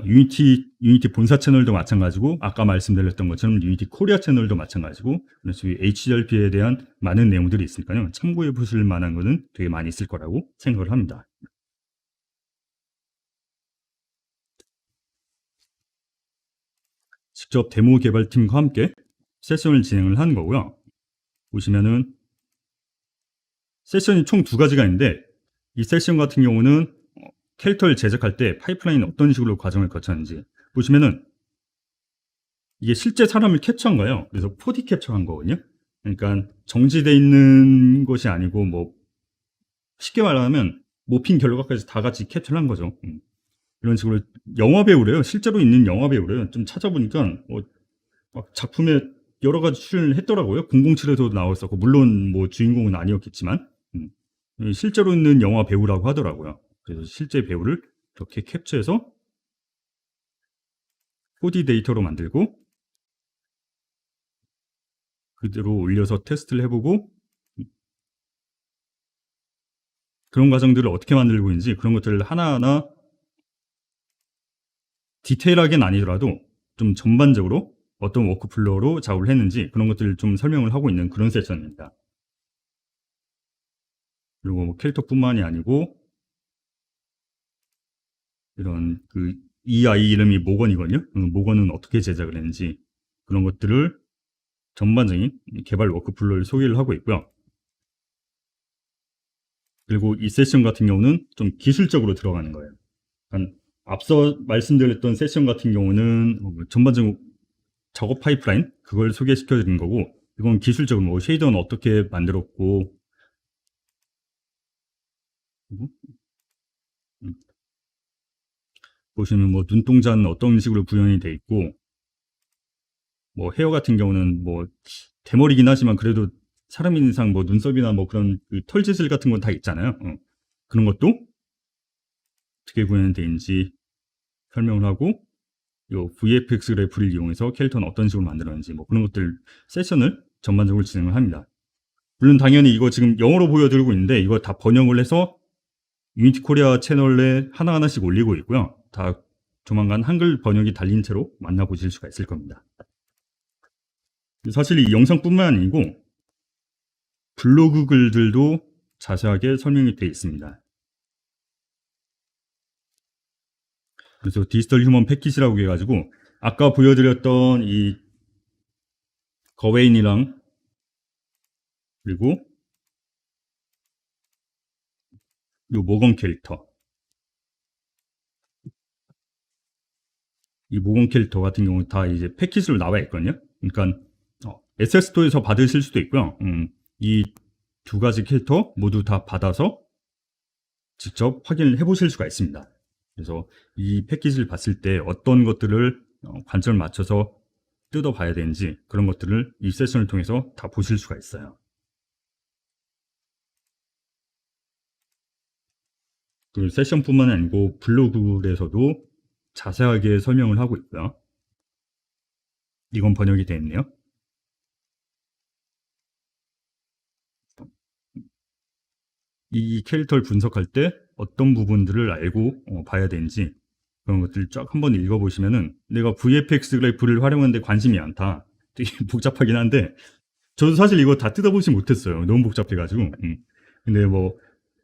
[SPEAKER 1] 유니티 본사 채널도 마찬가지고 아까 말씀드렸던 것처럼 유니티 코리아 채널도 마찬가지고 그래서 HDRP에 대한 많은 내용들이 있으니까요. 참고해 보실 만한 거는 되게 많이 있을 거라고 생각을 합니다. 직접 데모 개발팀과 함께 세션을 진행을 하는 거고요. 보시면은 세션이 총 두 가지가 있는데 이 세션 같은 경우는 캐릭터를 제작할 때 파이프라인 어떤 식으로 과정을 거쳤는지 보시면은 이게 실제 사람을 캡처한 거예요. 그래서 4D 캡처한 거거든요. 그러니까 정지되어 있는 것이 아니고 뭐 쉽게 말하면 모핀 결과까지 다 같이 캡처를 한 거죠. 이런 식으로 영화 배우래요. 실제로 있는 영화 배우래요. 좀 찾아보니까 막 작품에 여러 가지 출연을 했더라고요. 007에서도 나왔었고 물론 뭐 주인공은 아니었겠지만 실제로 있는 영화 배우라고 하더라고요. 그래서 실제 배우를 이렇게 캡처해서 4D 데이터로 만들고 그대로 올려서 테스트를 해보고 그런 과정들을 어떻게 만들고 있는지 그런 것들을 하나하나 디테일하게는 아니더라도 좀 전반적으로 어떤 워크플로우로 작업을 했는지 그런 것들을 좀 설명을 하고 있는 그런 세션입니다. 그리고 뭐 캐릭터뿐만이 아니고 이런 이 아이 이름이 모건이거든요. 모건은 어떻게 제작을 했는지 그런 것들을 전반적인 개발 워크플로우를 소개를 하고 있고요. 그리고 이 세션 같은 경우는 좀 기술적으로 들어가는 거예요. 그러니까 앞서 말씀드렸던 세션 같은 경우는 전반적으로 작업 파이프라인 그걸 소개시켜 드린 거고 이건 기술적으로 뭐 쉐이더는 어떻게 만들었고 보시면 뭐 눈동자는 어떤 식으로 구현이 돼 있고 뭐 헤어 같은 경우는 뭐 대머리긴 하지만 그래도 사람인 이상 뭐 눈썹이나 뭐 그런 그 털짓을 같은 건 다 있잖아요. 그런 것도 어떻게 구현이 되는지 설명을 하고, 요 VFX 그래프를 이용해서 캐릭터는 어떤 식으로 만들었는지 뭐 그런 것들 세션을 전반적으로 진행을 합니다. 물론 당연히 이거 지금 영어로 보여드리고 있는데 이거 다 번역을 해서 유니티 코리아 채널에 하나하나씩 올리고 있고요. 다 조만간 한글 번역이 달린 채로 만나보실 수가 있을 겁니다. 사실 이 영상뿐만 아니고 블로그 글들도 자세하게 설명이 되어 있습니다. 그래서 디지털 휴먼 패키지라고 해가지고 아까 보여드렸던 이 거웨인이랑 그리고 요 모건 캐릭터, 이 모건 캐릭터 같은 경우 다 이제 패키지로 나와 있거든요. 그러니까 SS토어에서 받으실 수도 있고요. 이 두 가지 캐릭터 모두 다 받아서 직접 확인을 해보실 수가 있습니다. 그래서 이 패키지를 봤을 때 어떤 것들을 관점을 맞춰서 뜯어봐야 되는지 그런 것들을 이 세션을 통해서 다 보실 수가 있어요. 그 세션뿐만 아니고 블로그에서도 자세하게 설명을 하고 있고요. 이건 번역이 되어 있네요. 이 캐릭터를 분석할 때 어떤 부분들을 알고 봐야 되는지 그런 것들을 쫙 한번 읽어보시면은, 내가 VFX 그래프를 활용하는데 관심이 많다. 되게 복잡하긴 한데 저도 사실 이거 다 뜯어보지 못했어요. 너무 복잡해가지고. 근데 뭐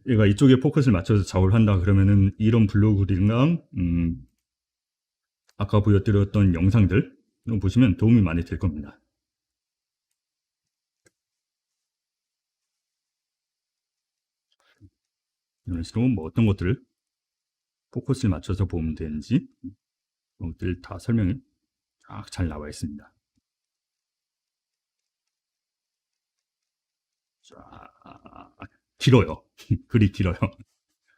[SPEAKER 1] 얘가 이쪽에 포커스를 맞춰서 작업을 한다 그러면은 이런 블로그랑 아까 보여드렸던 영상들 보시면 도움이 많이 될 겁니다. 이런 식으로 뭐 어떤 것들을 포커스를 맞춰서 보면 되는지 그런 것들 다 설명이 쫙 잘 나와 있습니다. 길어요. 글이 길어요.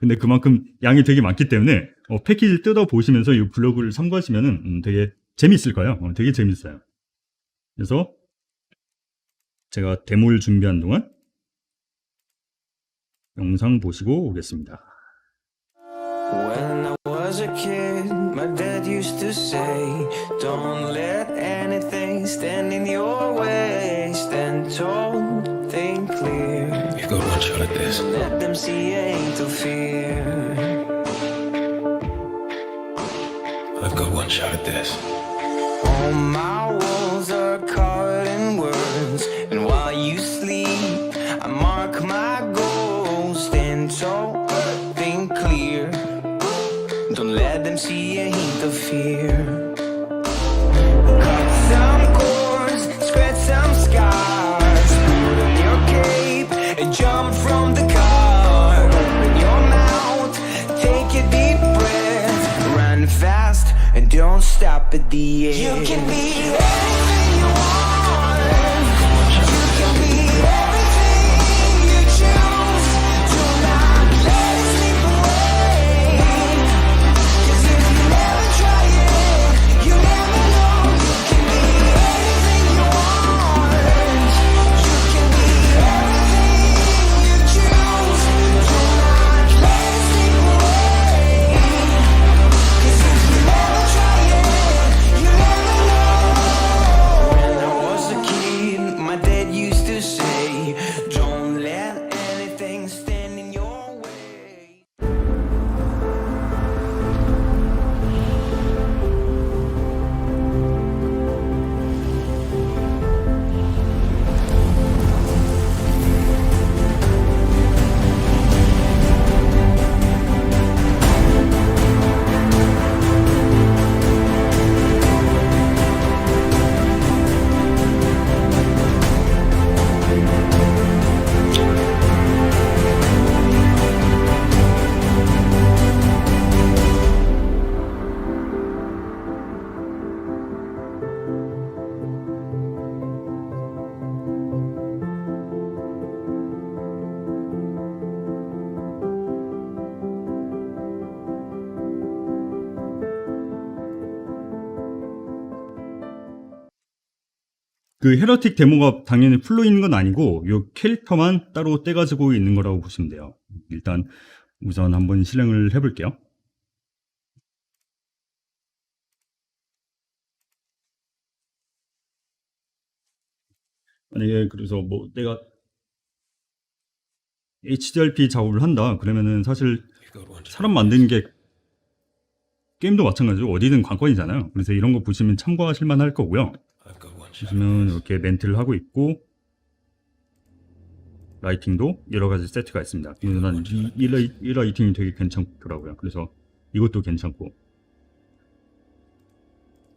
[SPEAKER 1] 근데 그만큼 양이 되게 많기 때문에 패키지를 뜯어 보시면서 이 블로그를 참고하시면은 되게 재밌을 거예요. 되게 재밌어요. 그래서 제가 데모를 준비한 동안 영상 보시고 오겠습니다.
[SPEAKER 3] When I was a kid, my dad used to say, don't let anything stand in your way. Stand tall, think clear.
[SPEAKER 4] You've got one shot at this.
[SPEAKER 3] Let them see you ain't to fear.
[SPEAKER 4] I've got one shot at this.
[SPEAKER 3] All my walls are covered in words, and while you sleep, I mark my goals. Stand tall, think clear. Don't let them see a hint of fear. Cut some cords, spread some scars. Put on your cape and jump from the car. Open your mouth, take a deep breath. Run fast and don't stop at the edge. You can be anything you want. You can be everything you choose. Do not let it slip away. 'Cause if you never try it, you never know. You can be anything you want. You can be everything you choose. Do not let it slip away. 'Cause if you never try it, you never know.
[SPEAKER 1] 그 헤러틱 데모가 당연히 풀로 있는 건 아니고 요 캐릭터만 따로 떼가지고 있는 거라고 보시면 돼요. 일단 우선 한번 실행을 해볼게요. 만약에 그래서 뭐 내가 HDRP 작업을 한다 그러면은 사실
[SPEAKER 4] You got one shot
[SPEAKER 1] 사람
[SPEAKER 4] at
[SPEAKER 1] 만드는 게 게임도 마찬가지로 어디든 관건이잖아요. 그래서 이런 거 보시면 참고하실 만할 거고요.
[SPEAKER 4] this. I've got one shot at
[SPEAKER 1] 보시면
[SPEAKER 4] this.
[SPEAKER 1] 이렇게 멘트를 하고 있고 라이팅도 여러 가지 세트가 있습니다. 그래서 난 이 라이팅이 되게 괜찮더라고요. 그래서 이것도 괜찮고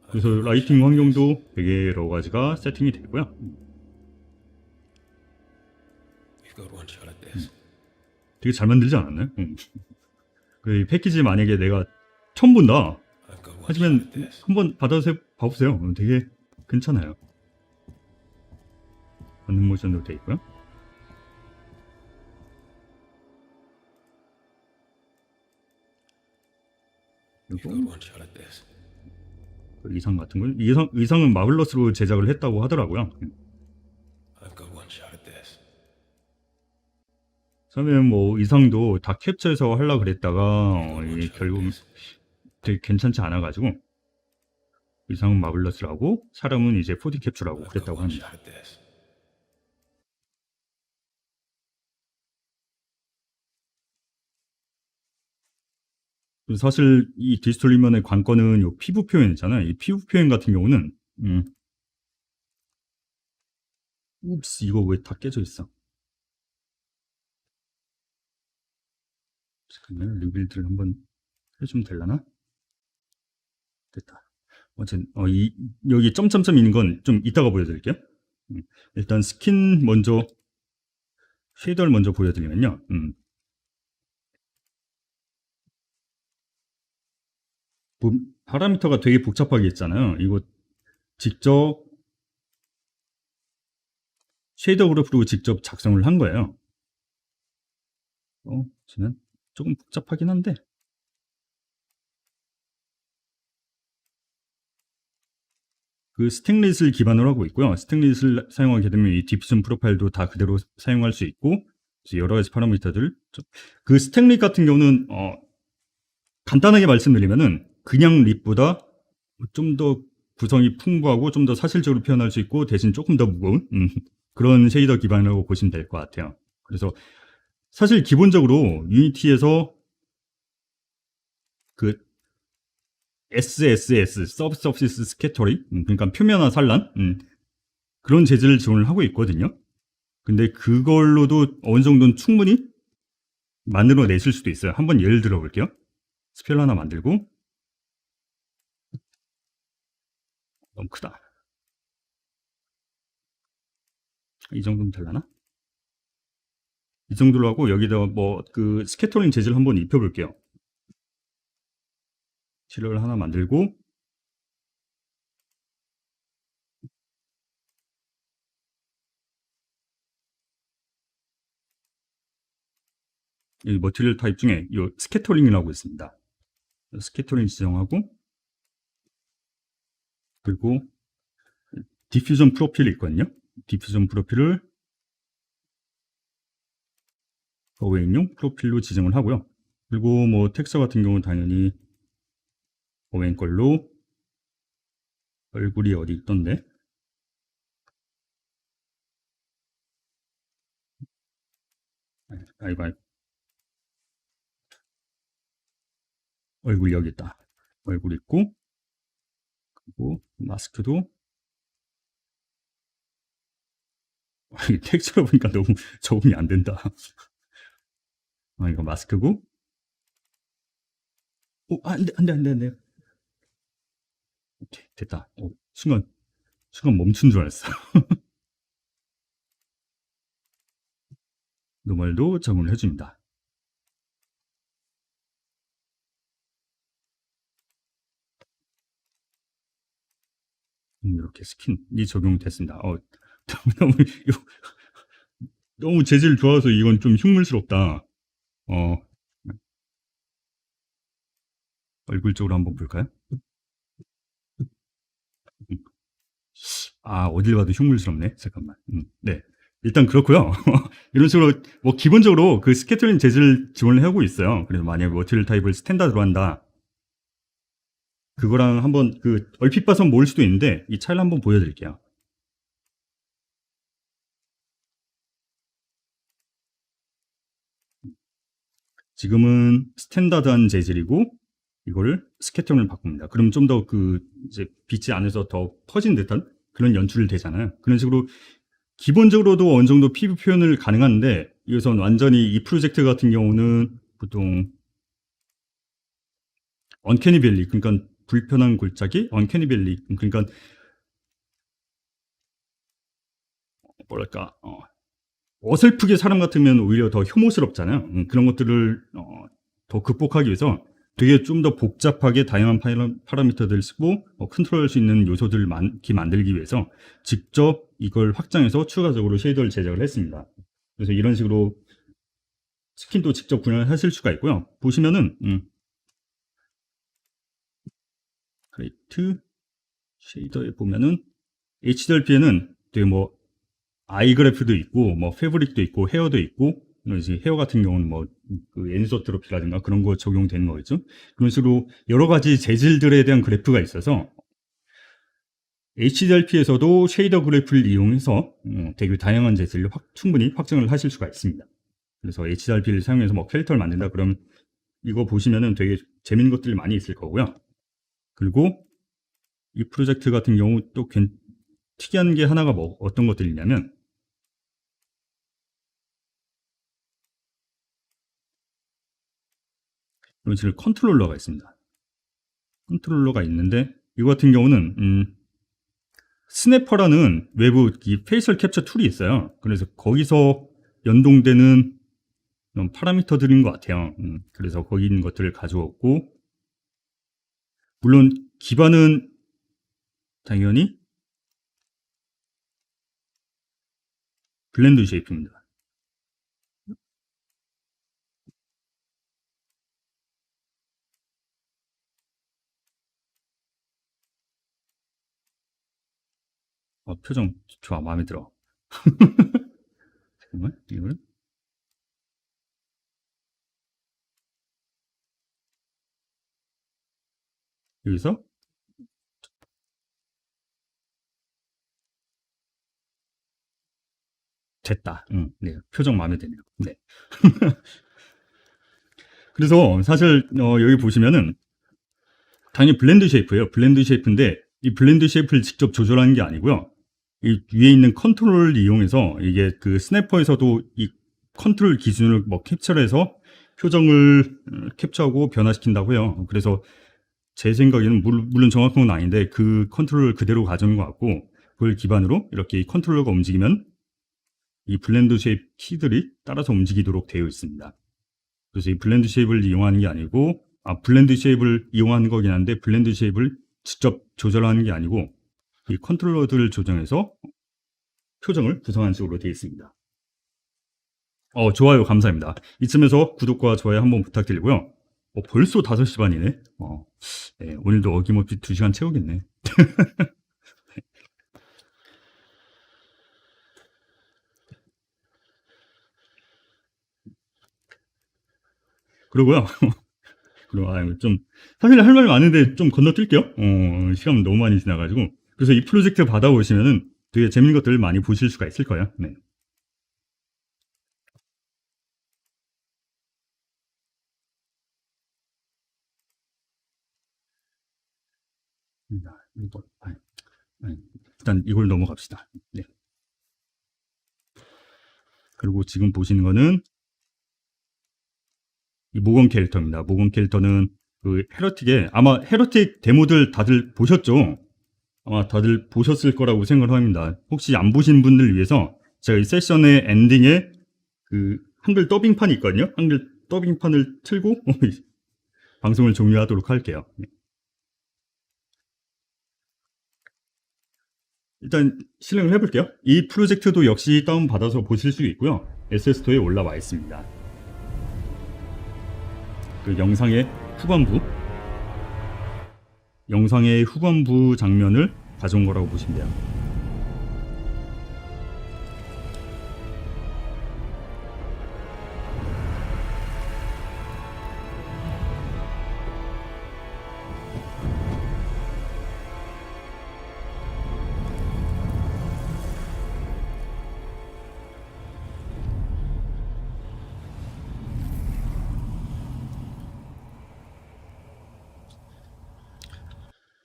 [SPEAKER 1] 그래서 라이팅 환경도 되게 여러 가지가 세팅이 되고요.
[SPEAKER 4] You've got one shot at this.
[SPEAKER 1] 되게 잘 만들지 않았나요? 그 패키지 만약에 내가 처음 본다
[SPEAKER 4] I've got one shot
[SPEAKER 1] 하지만
[SPEAKER 4] at this.
[SPEAKER 1] 한번 받아서 봐보세요. 되게 괜찮아요. 런닝 모션도 돼 있고요.
[SPEAKER 4] You've
[SPEAKER 1] 그리고
[SPEAKER 4] got one shot at this.
[SPEAKER 1] 그 의상 같은 거 의상은 마블러스로 제작을 했다고 하더라고요.
[SPEAKER 4] I've got one shot at this.
[SPEAKER 1] 처음에는 뭐 의상도 다 캡처해서 하려고 그랬다가 이게 결국 되게 괜찮지 않아가지고 의상은 마블러스라고 사람은 이제 4D 캡처라고
[SPEAKER 4] I've got
[SPEAKER 1] 그랬다고
[SPEAKER 4] one
[SPEAKER 1] 합니다.
[SPEAKER 4] shot at this.
[SPEAKER 1] 그리고 사실 이 디지털 리먼의 관건은 요 피부 표현 있잖아요. 이 피부 표현 같은 경우는 옵스 이거 왜 다 깨져 있어? 잠깐만요. 리빌드를 한번 해주면 되려나? 됐다. 어쨌든 여기 점점점 있는 건 좀 이따가 보여드릴게요. 일단 스킨 먼저 쉐이더를 먼저 보여드리면요. 파라미터가 되게 복잡하게 있잖아요. 이거 직접 쉐이더 그래프로 직접 작성을 한 거예요. 지금 조금 복잡하긴 한데 그 스택릿을 기반으로 하고 있고요. 스택릿을 사용하게 되면 이 디퓨전 프로파일도 다 그대로 사용할 수 있고 여러 가지 파라미터들. 그 스택릿 같은 경우는 간단하게 말씀드리면은 그냥 립보다 좀 더 구성이 풍부하고 좀 더 사실적으로 표현할 수 있고 대신 조금 더 무거운 그런 쉐이더 기반이라고 보시면 될 것 같아요. 그래서 사실 기본적으로 유니티에서 그 SSS, 서브서피스 스캐터링, 그러니까 표면화 산란 그런 재질을 지원을 하고 있거든요. 근데 그걸로도 어느 정도는 충분히 만들어내실 수도 있어요. 한번 예를 들어 볼게요. 스펠 하나 만들고 너무 크다. 이 정도면 되려나? 이 정도로 하고 여기다 뭐 그 스캐터링 재질 한번 입혀볼게요. 칠을 하나 만들고 이 머티리얼 타입 중에 이 스캐터링이라고 있습니다. 스캐터링 지정하고 그리고 디퓨전 프로필이 있거든요. 디퓨전 프로필을 어웨인용 프로필로 지정을 하고요. 그리고 뭐 텍스처 같은 경우는 당연히 어웨인 걸로 얼굴이 어디 있던데 아이고 얼굴 여기 있다. 얼굴 있고 그리고 마스크도 이 텍스처로 보니까 너무 적응이 안 된다. 이거 마스크고 안돼 오케이 됐다. 순간 멈춘 줄 알았어. 노멀도 적응을 해줍니다. 이렇게 스킨이 적용됐습니다. 너무 재질 좋아서 이건 좀 흉물스럽다. 얼굴 쪽으로 한번 볼까요? 어딜 봐도 흉물스럽네. 잠깐만. 네. 일단 그렇고요. 이런 식으로 뭐 기본적으로 그 스케줄링 재질 지원을 하고 있어요. 그래서 만약에 머티리얼 타입을 스탠다드로 한다. 그거랑 한번 그 얼핏 봐서 모를 수도 있는데 이 차이를 한번 보여드릴게요. 지금은 스탠다드한 재질이고 이거를 스케터링을 바꿉니다. 그럼 좀 더 그 이제 빛이 안에서 더 퍼진 듯한 그런 연출이 되잖아요. 그런 식으로 기본적으로도 어느 정도 피부 표현을 가능한데 이것은 완전히 이 프로젝트 같은 경우는 보통 언캐니 밸리, 그러니까 불편한 골짜기, 언캐니 밸리, 그러니까 뭐랄까 어설프게 사람 같으면 오히려 더 혐오스럽잖아요. 그런 것들을 더 극복하기 위해서 되게 좀 더 복잡하게 다양한 파라미터들을 쓰고 컨트롤할 수 있는 요소들을 많게 만들기 위해서 직접 이걸 확장해서 추가적으로 쉐이더를 제작을 했습니다. 그래서 이런 식으로 스킨도 직접 구현을 하실 수가 있고요. 보시면은 크레이트 쉐이더에 보면은 HDRP에는 되게 뭐 아이그래프도 있고 뭐 패브릭도 있고 헤어도 있고 이제 헤어 같은 경우는 뭐 그 애니소트로피라든가 그런 거 적용되는 거겠죠. 그런 식으로 여러 가지 재질들에 대한 그래프가 있어서 HDRP에서도 쉐이더 그래프를 이용해서 되게 다양한 재질을 충분히 확장을 하실 수가 있습니다. 그래서 HDRP를 사용해서 뭐 캐릭터를 만든다 그러면 이거 보시면은 되게 재밌는 것들이 많이 있을 거고요. 그리고 이 프로젝트 같은 경우 또 특이한 게 하나가 뭐 어떤 것들이냐면 이런 식으로 컨트롤러가 있습니다. 컨트롤러가 있는데 이거 같은 경우는 스냅퍼라는 외부 이 페이셜 캡처 툴이 있어요. 그래서 거기서 연동되는 이런 파라미터들인 것 같아요. 그래서 거기 있는 것들을 가져왔고 물론 기반은 당연히 블렌드 쉐이프입니다. 표정 좋아, 마음에 들어. 잠깐만, 이거는 여기서 됐다. 네, 표정 마음에 드네요. 네. 그래서 사실 여기 보시면은 당연히 블렌드 쉐이프예요. 블렌드 쉐이프인데 이 블렌드 쉐이프를 직접 조절하는 게 아니고요. 이 위에 있는 컨트롤을 이용해서 이게 그 스냅퍼에서도 이 컨트롤 기준을 뭐 캡처해서 표정을 캡처하고 변화시킨다고 해요. 그래서 제 생각에는 물론 정확한 건 아닌데 그 컨트롤을 그대로 가져오는 것 같고 그걸 기반으로 이렇게 이 컨트롤러가 움직이면 이 블렌드 쉐입 키들이 따라서 움직이도록 되어 있습니다. 그래서 이 블렌드 쉐입을 이용하는 게 아니고 블렌드 쉐입을 이용하는 거긴 한데 블렌드 쉐입을 직접 조절하는 게 아니고 이 컨트롤러들을 조정해서 표정을 구성하는 식으로 되어 있습니다. 좋아요, 감사합니다. 이쯤에서 구독과 좋아요 한번 부탁드리고요. 벌써 5시 반이네. 네, 오늘도 어김없이 2시간 채우겠네. 그러고요. 그리고 좀 사실 할 말 많은데 좀 건너뛸게요. 시간 너무 많이 지나가지고. 그래서 이 프로젝트 받아보시면은 되게 재밌는 것들을 많이 보실 수가 있을 거예요. 네. 일단 이걸 넘어갑시다. 네. 그리고 지금 보시는 거는 이 모건 캐릭터입니다. 모건 캐릭터는 그 헤러틱에 아마 헤러틱 데모들 다들 보셨죠? 아마 다들 보셨을 거라고 생각을 합니다. 혹시 안 보신 분들 위해서 제가 이 세션의 엔딩에 그 한글 더빙판이 있거든요. 한글 더빙판을 틀고 방송을 종료하도록 할게요. 네. 일단 실행을 해볼게요. 이 프로젝트도 역시 다운받아서 보실 수 있고요. SS토어에 올라와 있습니다. 그 영상의 후반부 장면을 가져온 거라고 보시면 돼요.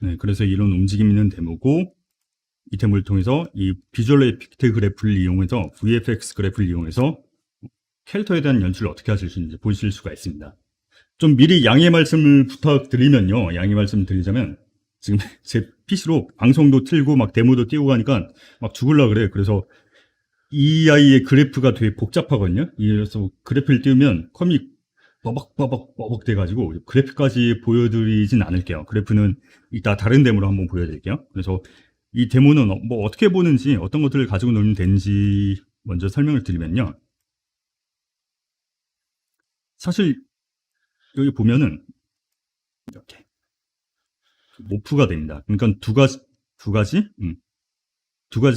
[SPEAKER 1] 네, 그래서 이런 움직임 있는 데모고 이 데모를 통해서 이 비주얼 이펙트 그래프를 이용해서 VFX 그래프를 이용해서 캐릭터에 대한 연출을 어떻게 하실 수 있는지 보실 수가 있습니다. 좀 미리 양해 말씀을 부탁드리면요. 양해 말씀 드리자면 지금 제 PC로 방송도 틀고 막 데모도 띄우고 하니까 막 죽을라 그래. 그래서 이 아이의 그래프가 되게 복잡하거든요. 그래서 그래프를 띄우면 컴이 버벅 돼가지고 그래프까지 보여드리진 않을게요. 그래프는 이따 다른 데모로 한번 보여드릴게요. 그래서 이 데모는 뭐 어떻게 보는지 어떤 것들을 가지고 놀면 되는지 먼저 설명을 드리면요. 사실 여기 보면은 이렇게 모프가 됩니다. 그러니까 두 가지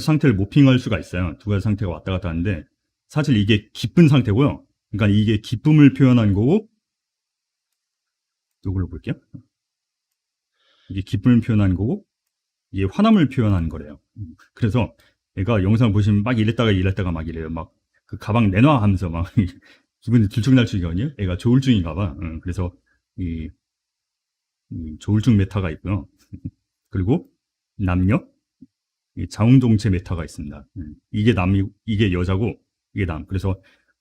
[SPEAKER 1] 상태를 모핑할 수가 있어요. 두 가지 상태가 왔다 갔다 하는데 사실 이게 기쁜 상태고요. 그러니까 이게 기쁨을 표현한 거고 이걸로 볼게요. 이게 기쁨을 표현한 거고 이게 화남을 표현한 거래요. 그래서 얘가 영상 보시면 막 이랬다가 막 이래요. 막 그 가방 내놔 하면서 막 기분이 들쭉날쭉이거든요. 얘가 조울증인가 봐. 그래서 이 조울증 메타가 있고요. 그리고 남녀 이 자웅동체 메타가 있습니다. 이게 이게 여자고 이게 남. 그래서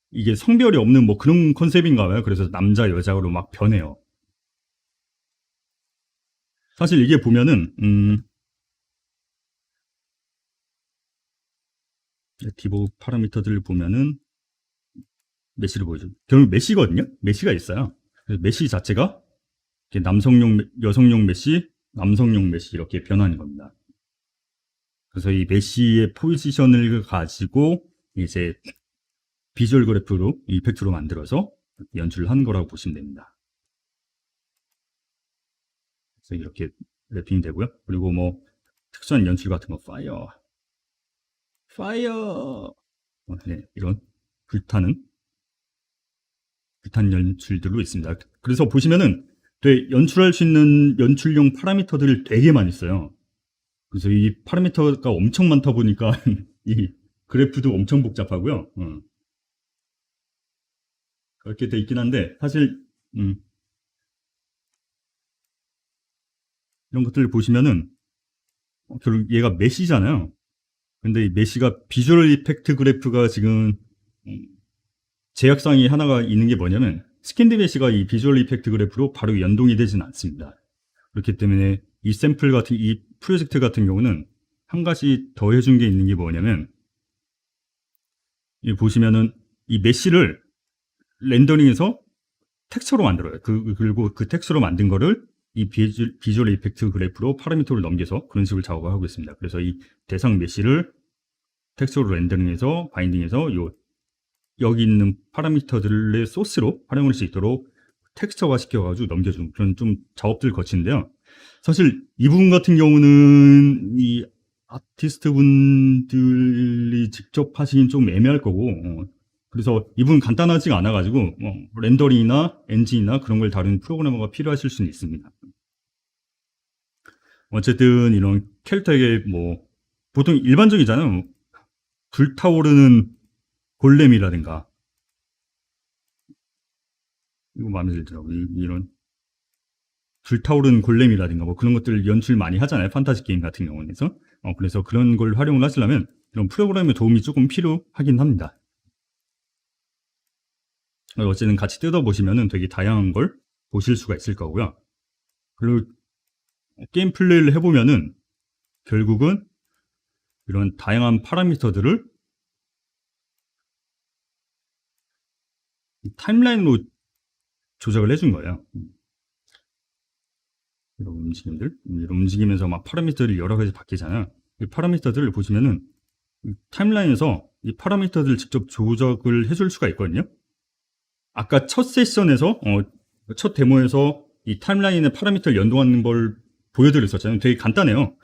[SPEAKER 1] 이게 성별이 없는 뭐 그런 컨셉인가 봐요. 그래서 남자 여자로 막 변해요. 사실 이게 보면은 디보 파라미터들을 보면은 메시를 보여줘. 결국 메시거든요. 메시가 있어요. 그래서 메시 자체가 이렇게 남성용, 여성용 메시, 남성용 메시 이렇게 변하는 겁니다. 그래서 이 메시의 포지션을 가지고 이제 비주얼 그래프로 이펙트로 만들어서 연출을 한 거라고 보시면 됩니다. 그래서 이렇게 랩핑 되고요. 그리고 뭐 특수한 연출 같은 거 파이어 네, 이런 불타는 연출들로 있습니다. 그래서 보시면은 되게 연출할 수 있는 연출용 파라미터들을 되게 많이 써요. 그래서 이 파라미터가 엄청 많다 보니까 이 그래프도 엄청 복잡하고요. 그렇게 돼 있긴 한데 사실 이런 것들을 보시면은 결국 얘가 메시잖아요. 근데 이 메시가 비주얼 이펙트 그래프가 지금 제약상이 하나가 있는 게 뭐냐면 스캔드 메시가 이 비주얼 이펙트 그래프로 바로 연동이 되지는 않습니다. 그렇기 때문에 이 샘플 같은 이 프로젝트 같은 경우는 한 가지 더 해준 게 있는 게 뭐냐면 이 보시면은 이 메시를 렌더링해서 텍스처로 만들어요. 그리고 그 텍스처로 만든 거를 이 비주얼 이펙트 그래프로 파라미터를 넘겨서 그런 식으로 작업을 하고 있습니다. 그래서 이 대상 메시를 텍스처로 렌더링해서 바인딩해서 여기 있는 파라미터들의 소스로 활용할 수 있도록 텍스처화 시켜가지고 넘겨준 그런 좀 작업들 거치는데요. 사실 이 부분 같은 경우는 이 아티스트 분들이 직접 하시긴 좀 애매할 거고, 그래서 이 부분 간단하지가 않아가지고 렌더링이나 엔진이나 그런 걸 다루는 프로그래머가 필요하실 수는 있습니다. 어쨌든 이런 캐릭터에게 뭐 보통 일반적이잖아요. 불타오르는 골렘이라든가 이거 마음에 들더라고요. 이런 불타오르는 골렘이라든가 뭐 그런 것들 연출 많이 하잖아요. 판타지 게임 같은 경우에서. 그래서 그런 걸 활용을 하시려면 이런 프로그램의 도움이 조금 필요하긴 합니다. 어쨌든 같이 뜯어보시면은 되게 다양한 걸 보실 수가 있을 거고요. 그리고 게임 플레이를 해보면은 결국은 이런 다양한 파라미터들을 타임라인으로 조작을 해준 거예요. 이런 이런 움직이면서 막 파라미터들이 여러 가지 바뀌잖아요. 이 파라미터들을 보시면은 타임라인에서 이 파라미터들을 직접 조작을 해줄 수가 있거든요. 아까 첫 세션에서, 첫 데모에서 이 타임라인에 파라미터를 연동하는 걸 보여드렸었잖아요. 되게 간단해요.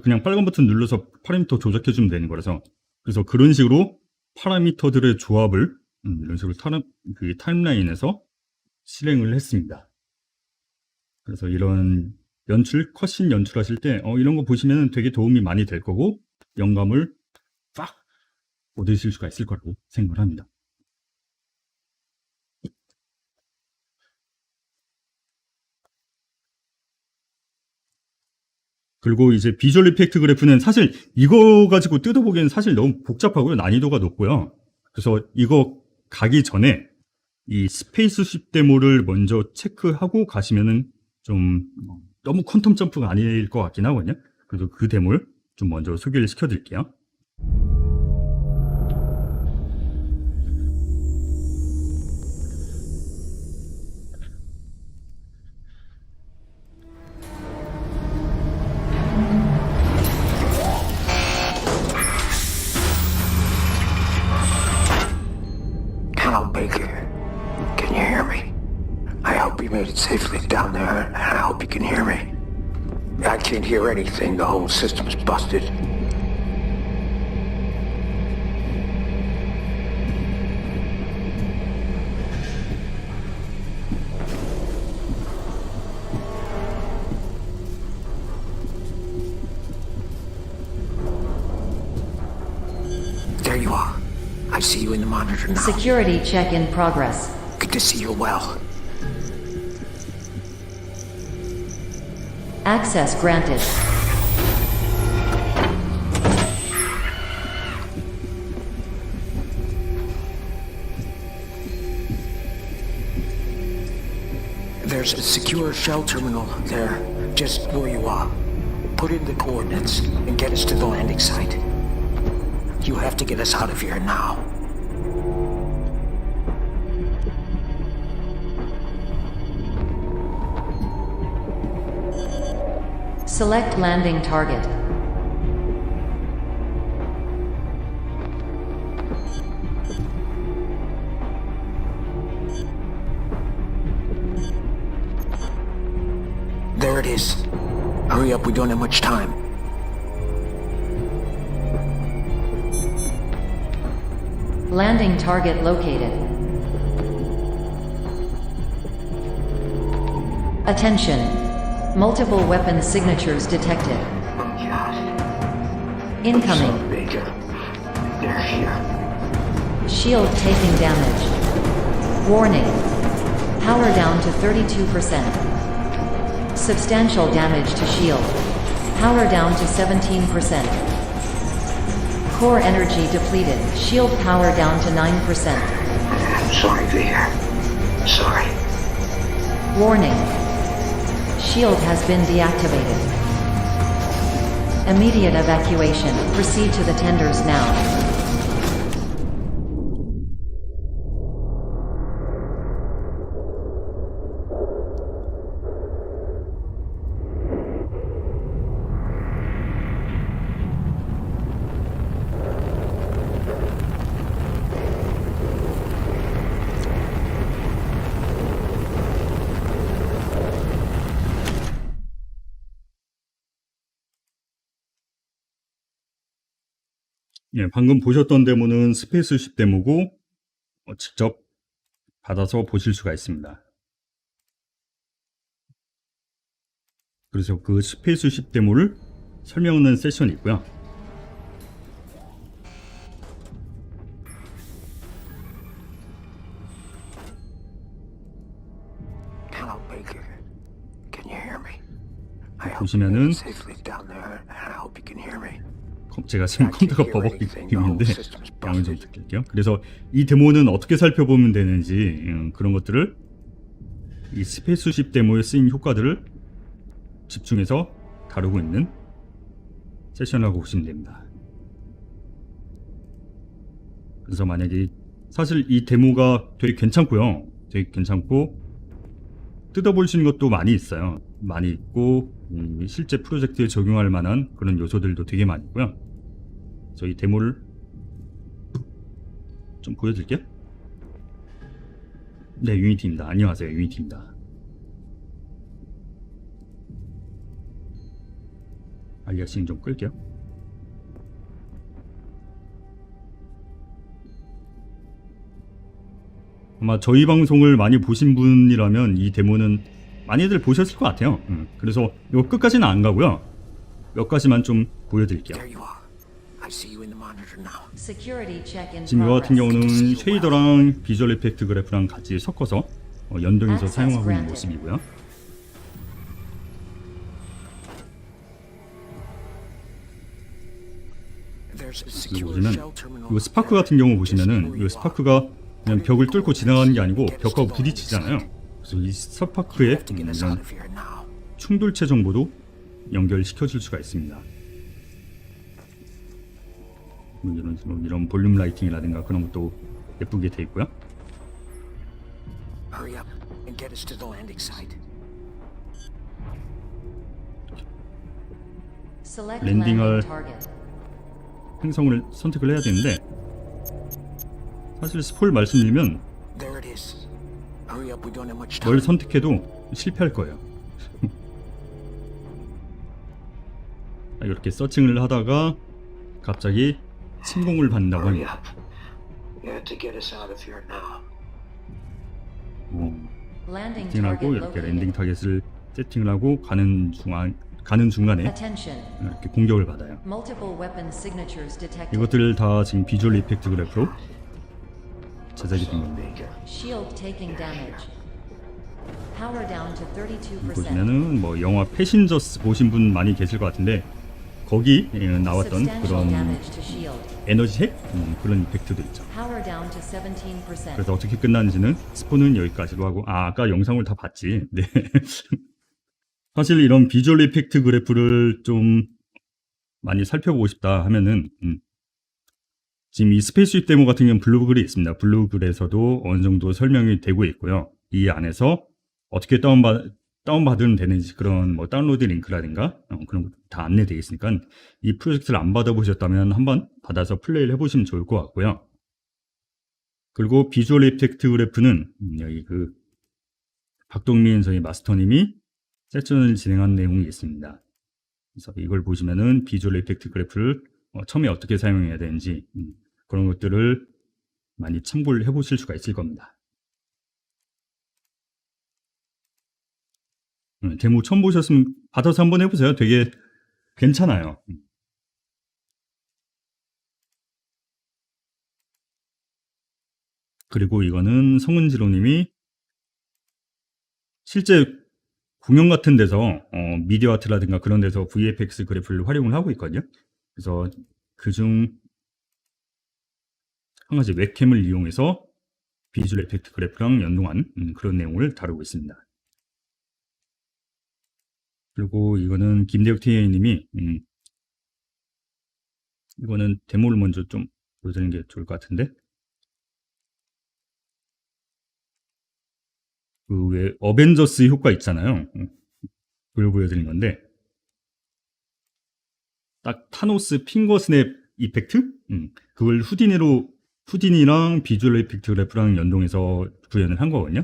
[SPEAKER 1] 그냥 빨간 버튼 눌러서 파라미터 조작해주면 되는 거라서. 그래서 그런 식으로 파라미터들의 조합을, 이런 식으로 그 타임라인에서 실행을 했습니다. 그래서 이런 컷신 연출하실 때, 이런 거 보시면 되게 도움이 많이 될 거고, 영감을 빡 얻으실 수가 있을 거라고 생각을 합니다. 그리고 이제 비주얼 이펙트 그래프는 사실 이거 가지고 뜯어보기에는 사실 너무 복잡하고요. 난이도가 높고요. 그래서 이거 가기 전에 이 스페이스쉽 데모를 먼저 체크하고 가시면은 좀 너무 퀀텀 점프가 아닐 것 같긴 하거든요. 그래서 그 데모를 좀 먼저 소개를 시켜드릴게요.
[SPEAKER 5] Hal Baker, can you hear me? I hope you made it safely down there, and I hope you can hear me. I can't hear anything, the whole system's busted. There you are. I see you in the monitor now.
[SPEAKER 6] Security check in progress.
[SPEAKER 5] Good to see you well.
[SPEAKER 6] Access granted.
[SPEAKER 5] There's a secure shell terminal there, just where you are. Put in the coordinates and get us to the landing site. You have to get us out of here now.
[SPEAKER 6] Select landing target.
[SPEAKER 5] There it is. Hurry up, we don't have much time.
[SPEAKER 6] Landing target located. Attention. Multiple weapon signatures detected. Incoming.
[SPEAKER 5] Baker, they're here.
[SPEAKER 6] Shield taking damage. Warning. Power down to 32%. Substantial damage to shield. Power down to 17%. Core energy depleted. Shield power down to 9%.
[SPEAKER 5] I'm sorry, Vader. Sorry.
[SPEAKER 6] Warning. Shield has been deactivated. Immediate evacuation. Proceed to the tenders now.
[SPEAKER 1] 예, 방금 보셨던 데모는 스페이스쉽 데모고 직접 받아서 보실 수가 있습니다. 그래서 그 스페이스쉽 데모를 설명하는 세션이 있고요.
[SPEAKER 5] Hello, Baker. Can you hear me? I hope you
[SPEAKER 1] 보시면은
[SPEAKER 5] made it safely down there, and I hope you can hear me.
[SPEAKER 1] 제가 지금 컴퓨터가 버벅이는데 양을 좀 드릴게요. 그래서 이 데모는 어떻게 살펴보면 되는지 그런 것들을 이 스페이스쉽 데모에 쓰인 효과들을 집중해서 다루고 있는 세션이라고 보시면 됩니다. 그래서 만약에 사실 이 데모가 되게 괜찮고요. 되게 괜찮고 뜯어볼 수 있는 것도 많이 있어요. 많이 있고 실제 프로젝트에 적용할 만한 그런 요소들도 되게 많이 있고요. 저희 데모를 좀 보여드릴게요. 네, 유니티입니다. 안녕하세요, 유니티입니다. 알리아싱 좀 끌게요. 아마 저희 방송을 많이 보신 분이라면 이 데모는 많이들 보셨을 것 같아요. 그래서 이거 끝까지는 안 가고요. 몇 가지만 좀 보여드릴게요.
[SPEAKER 5] There you are. I see you in the monitor now.
[SPEAKER 6] Security check in
[SPEAKER 1] 지금 이거 같은
[SPEAKER 6] progress.
[SPEAKER 1] 경우는 쉐이더랑 비주얼 이펙트 그래프랑 같이 섞어서 연동해서
[SPEAKER 6] Access
[SPEAKER 1] 사용하고 있는
[SPEAKER 6] granted.
[SPEAKER 1] 모습이고요.
[SPEAKER 5] There's a
[SPEAKER 1] 여기
[SPEAKER 5] secure
[SPEAKER 1] 보시면
[SPEAKER 5] shell terminal
[SPEAKER 1] 이 스파크
[SPEAKER 5] there.
[SPEAKER 1] 같은 경우
[SPEAKER 5] This is
[SPEAKER 1] 보시면은
[SPEAKER 5] where
[SPEAKER 1] 이
[SPEAKER 5] you
[SPEAKER 1] 스파크가
[SPEAKER 5] are.
[SPEAKER 1] 그냥 벽을 뚫고 지나가는 게 아니고 벽하고 부딪히잖아요. 그래서 이 스파크에
[SPEAKER 5] Have to get us out
[SPEAKER 1] 이런
[SPEAKER 5] of here now.
[SPEAKER 1] 충돌체 정보도 연결시켜 줄 수가 있습니다. 뭐 이런 식으로 이런 볼륨 라이팅이라든가 그런 것도 예쁘게 돼 있고요.
[SPEAKER 5] Hurry up and get us to the landing site.
[SPEAKER 6] Select
[SPEAKER 1] 랜딩을
[SPEAKER 6] landing target.
[SPEAKER 1] 행성을 선택을 해야 되는데 사실 스포일 말씀드리면
[SPEAKER 5] There it is. Hurry up, we don't have much
[SPEAKER 1] 뭘
[SPEAKER 5] time.
[SPEAKER 1] 선택해도 실패할 거예요. 이렇게 서칭을 하다가 갑자기 침공을 받는다고
[SPEAKER 5] Hurry
[SPEAKER 1] 합니다.
[SPEAKER 5] up. You have to get us out of here now.
[SPEAKER 6] Landing
[SPEAKER 1] 세팅하고
[SPEAKER 6] target
[SPEAKER 1] 이렇게 랜딩
[SPEAKER 6] located.
[SPEAKER 1] 타겟을 세팅을 하고 가는 중간에
[SPEAKER 6] Attention.
[SPEAKER 1] 이렇게 공격을 받아요.
[SPEAKER 6] Multiple weapon signatures detected.
[SPEAKER 1] 이것들을 다 지금 비주얼 이펙트 그래프로 제작이 된 건데
[SPEAKER 6] Shield taking damage. Power down to 32%.
[SPEAKER 1] 보시면은 뭐 영화 패신저스 보신 분 많이 계실 것 같은데 거기 나왔던
[SPEAKER 6] Substantial
[SPEAKER 1] 그런
[SPEAKER 6] damage to shield.
[SPEAKER 1] 에너지 핵 그런 이펙트도 있죠.
[SPEAKER 6] Power down to 17%.
[SPEAKER 1] 그래서 어떻게 끝났는지는 스포는 여기까지로 하고 아까 영상을 다 봤지. 네. 사실 이런 비주얼 이펙트 그래프를 좀 많이 살펴보고 싶다 하면은 지금 이 스페이스쉽 데모 같은 경우는 블루글이 있습니다. 블루글에서도 어느 정도 설명이 되고 있고요. 이 안에서 어떻게 다운받으면 되는지 그런 뭐 다운로드 링크라든가 그런 거 다 안내되어 있으니까 이 프로젝트를 안 받아보셨다면 한번 받아서 플레이를 해보시면 좋을 것 같고요. 그리고 비주얼 이펙트 그래프는 여기 그 박동민 저희 마스터님이 세션을 진행한 내용이 있습니다. 그래서 이걸 보시면은 비주얼 이펙트 그래프를 처음에 어떻게 사용해야 되는지 그런 것들을 많이 참고를 해보실 수가 있을 겁니다. 데모 처음 보셨으면 받아서 한번 해보세요. 되게 괜찮아요. 그리고 이거는 성은지로님이 실제 공연 같은 데서 미디어 아트라든가 그런 데서 VFX 그래프를 활용을 하고 있거든요. 그래서 그중 한 가지 웹캠을 이용해서 비주얼 이펙트 그래프랑 연동한 그런 내용을 다루고 있습니다. 그리고 이거는 김대욱 TA님이 이거는 데모를 먼저 좀 보여드리는 게 좋을 것 같은데 그 왜 어벤져스 효과 있잖아요. 그걸 보여드린 건데 딱 타노스 핑거 스냅 이펙트? 그걸 후디니랑 비주얼 이펙트 그래프랑 연동해서 구현을 한 거거든요.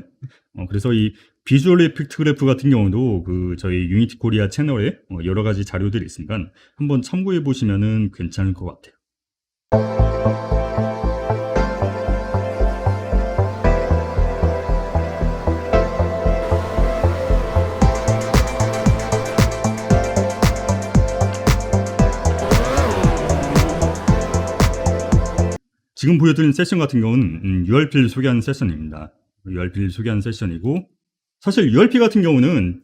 [SPEAKER 1] 그래서 이 비주얼 이펙트 그래프 같은 경우도 그 저희 유니티 코리아 채널에 여러 가지 자료들이 있으니까 한번 참고해 보시면은 괜찮을 것 같아요. 지금 보여드린 세션 같은 경우는 URP를 소개하는 세션입니다. URP를 소개하는 세션이고 사실 URP 같은 경우는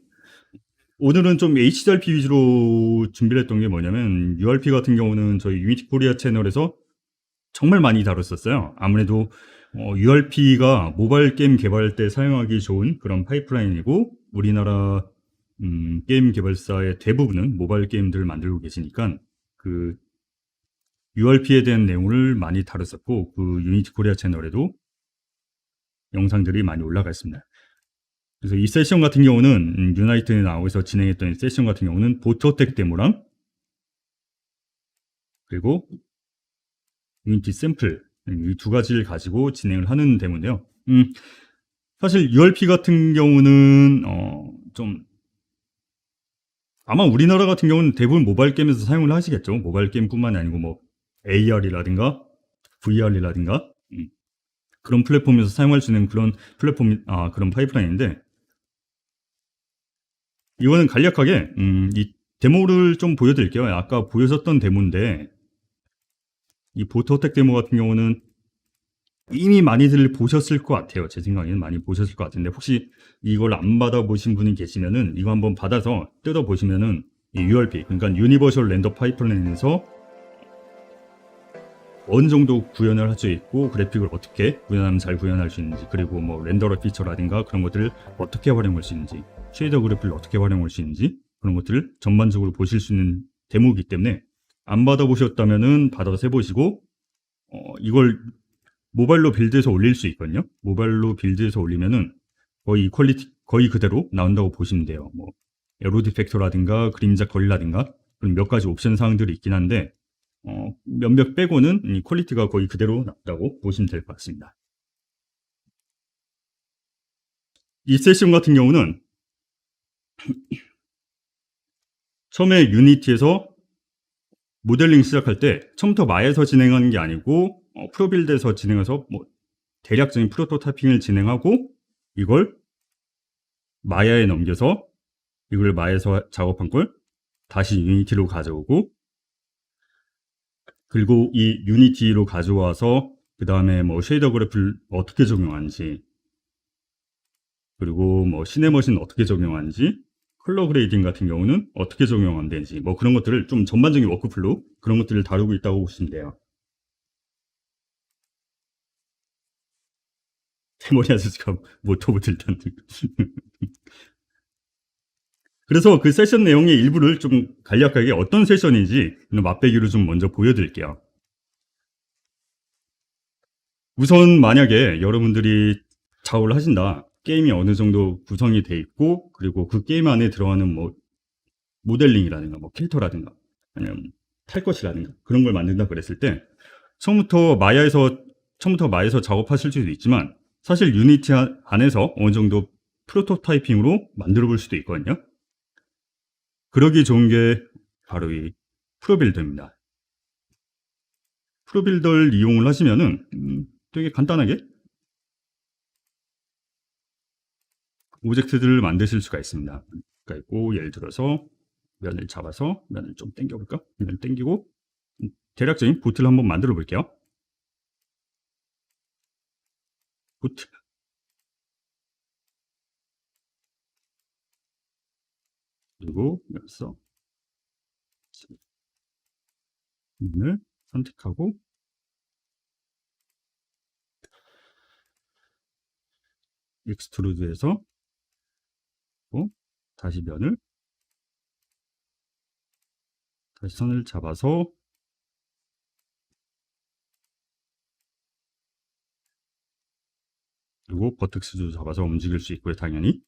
[SPEAKER 1] 오늘은 좀 HDRP 위주로 준비를 했던 게 뭐냐면 URP 같은 경우는 저희 유니티 코리아 채널에서 정말 많이 다뤘었어요. 아무래도 URP가 모바일 게임 개발 때 사용하기 좋은 그런 파이프라인이고 우리나라 게임 개발사의 대부분은 모바일 게임들을 만들고 계시니까 그 URP에 대한 내용을 많이 다뤘었고 그 유니티 코리아 채널에도 영상들이 많이 올라가 있습니다. 그래서 이 세션 같은 경우는 유나이트 나우에서 진행했던 이 세션 같은 경우는 보트어택 데모랑 그리고 유니티 샘플 이 두 가지를 가지고 진행을 하는 데모인데요. 사실 URP 같은 경우는 좀 아마 우리나라 같은 경우는 대부분 모바일 게임에서 사용을 하시겠죠. 모바일 게임뿐만이 아니고 뭐 AR이라든가 VR이라든가 그런 플랫폼에서 사용할 수 있는 그런 플랫폼 그런 파이프라인인데 이거는 간략하게 이 데모를 좀 보여드릴게요. 아까 보여줬던 데모인데 이 보트어택 데모 같은 경우는 이미 많이들 보셨을 것 같아요. 제 생각에는 많이 보셨을 것 같은데 혹시 이걸 안 받아보신 분이 계시면은 이거 한번 받아서 뜯어보시면은 이 URP 그러니까 유니버셜 렌더 파이프라인에서 어느 정도 구현을 할 수 있고 그래픽을 어떻게 구현하면 잘 구현할 수 있는지, 그리고 뭐 렌더러 피처라든가 그런 것들을 어떻게 활용할 수 있는지, 쉐이더 그래픽을 어떻게 활용할 수 있는지 그런 것들을 전반적으로 보실 수 있는 데모이기 때문에 안 받아보셨다면은 받아서 해보시고 이걸 모바일로 빌드해서 올릴 수 있거든요. 모바일로 빌드해서 올리면은 거의 퀄리티 거의 그대로 나온다고 보시면 돼요. 뭐 에로 디펙터라든가 그림자 거리라든가 그런 몇 가지 옵션 사항들이 있긴 한데 몇몇 빼고는 이 퀄리티가 거의 그대로 나온다고 보시면 될 것 같습니다. 이 세션 같은 경우는 처음에 유니티에서 모델링 시작할 때 처음부터 마에서 진행하는 게 아니고 프로빌드에서 진행해서 뭐 대략적인 프로토타이핑을 진행하고 이걸 마야에 넘겨서 이걸 마야에서 작업한 걸 다시 유니티로 가져오고, 그리고 이 유니티로 가져와서 그 다음에 뭐 쉐이더 그래프를 어떻게 적용하는지, 그리고 뭐 시네머신 어떻게 적용하는지, 컬러 그레이딩 같은 경우는 어떻게 적용하면 되는지, 뭐 그런 것들을 좀 전반적인 워크플로우 그런 것들을 다루고 있다고 보시면 돼요. 대머리 아저씨가 모토부터 일단 그래서 그 세션 내용의 일부를 좀 간략하게 어떤 세션인지 맛배기로 좀 먼저 보여드릴게요. 우선 만약에 여러분들이 작업을 하신다, 게임이 어느 정도 구성이 돼 있고, 그리고 그 게임 안에 들어가는 뭐 모델링이라든가 뭐 캐릭터라든가 아니면 탈 것이라든가 그런 걸 만든다 그랬을 때 처음부터 마야에서 작업하실 수도 있지만 사실 유니티 안에서 어느 정도 프로토타이핑으로 만들어 볼 수도 있거든요. 그러기 좋은 게 바로 이 프로빌더입니다. 프로빌더를 이용을 하시면은 되게 간단하게 오브젝트들을 만드실 수가 있습니다. 그러니까 있고, 예를 들어서 면을 잡아서 면을 좀 당겨볼까? 면을 당기고 대략적인 보트를 한번 만들어 볼게요. 보트. 그리고 여기서 면을 선택하고 익스트루드해서 다시 면을 다시 선을 잡아서 그리고 버텍스도 잡아서 움직일 수 있고요, 당연히.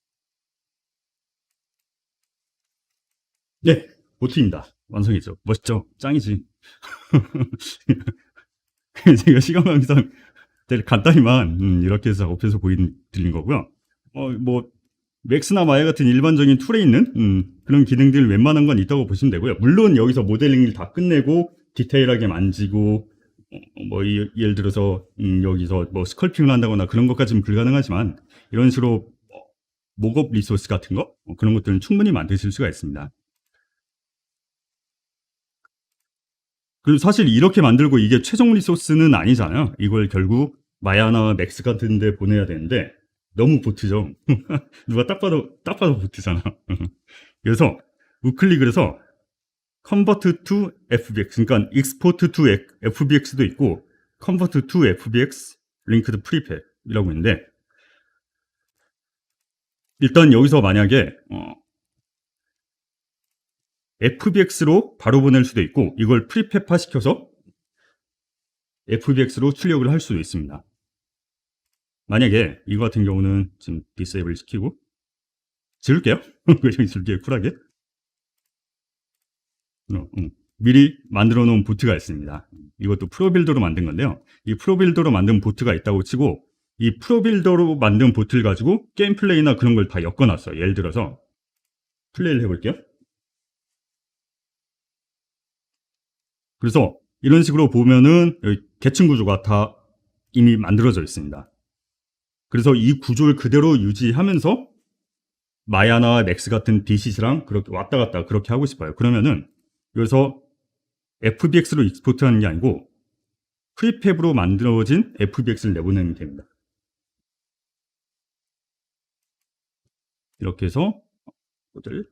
[SPEAKER 1] 네, 보트입니다. 완성이죠. 멋있죠? 짱이지. 제가 시간 관계상 되게 간단히만 이렇게 해서 작업해서 보여드린 거고요. 뭐 맥스나 마야 같은 일반적인 툴에 있는 그런 기능들 웬만한 건 있다고 보시면 되고요. 물론 여기서 모델링을 다 끝내고 디테일하게 만지고 뭐 예를 들어서 여기서 뭐 스컬핑을 한다거나 그런 것까지는 불가능하지만 이런 식으로 목업 리소스 같은 거 그런 것들은 충분히 만드실 수가 있습니다. 그리고 사실 이렇게 만들고 이게 최종 리소스는 아니잖아요. 이걸 결국 마야나 맥스 같은 데 보내야 되는데 너무 보트죠. 누가 딱 봐도 보트잖아. 그래서 우클릭을 해서 Convert to FBX, 그러니까 Export to FBX도 있고 Convert to FBX Linked Prefab이라고 있는데, 일단 여기서 만약에 FBX로 바로 보낼 수도 있고 이걸 프리팹화 시켜서 FBX로 출력을 할 수도 있습니다. 만약에 이거 같은 경우는 지금 디세이블 시키고 지울게요. 그냥 지울게요, 쿨하게. 미리 만들어 놓은 보트가 있습니다. 이것도 프로빌더로 만든 건데요. 이 프로빌더로 만든 보트가 있다고 치고 이 프로빌더로 만든 보트를 가지고 게임 플레이나 그런 걸 다 엮어놨어요. 예를 들어서 플레이를 해볼게요. 그래서 이런 식으로 보면은 여기 계층 구조가 다 이미 만들어져 있습니다. 그래서 이 구조를 그대로 유지하면서 마야나 맥스 같은 DCC랑 그렇게 왔다 갔다 그렇게 하고 싶어요. 그러면은 여기서 FBX로 익스포트하는 게 아니고 프리팹으로 만들어진 FBX를 내보내면 됩니다. 이렇게 해서 모델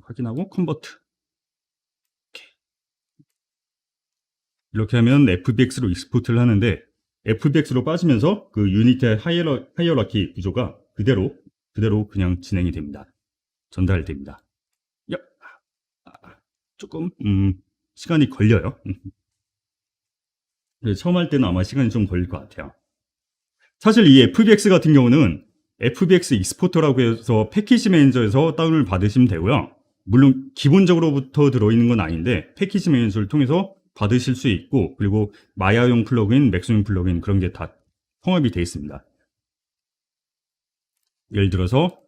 [SPEAKER 1] 확인하고 컨버트. 이렇게 하면 FBX로 익스포트를 하는데 FBX로 빠지면서 그 유니티의 하이어라키 구조가 그대로 그냥 진행이 됩니다. 전달됩니다. 야, 조금 시간이 걸려요. 처음 할 때는 아마 시간이 좀 걸릴 것 같아요. 사실 이 FBX 같은 경우는 FBX 익스포터라고 해서 패키지 매니저에서 다운을 받으시면 되고요. 물론 기본적으로부터 들어있는 건 아닌데 패키지 매니저를 통해서 받으실 수 있고, 그리고 마야용 플러그인, 맥스용 플러그인 그런 게 다 통합이 되어 있습니다. 예를 들어서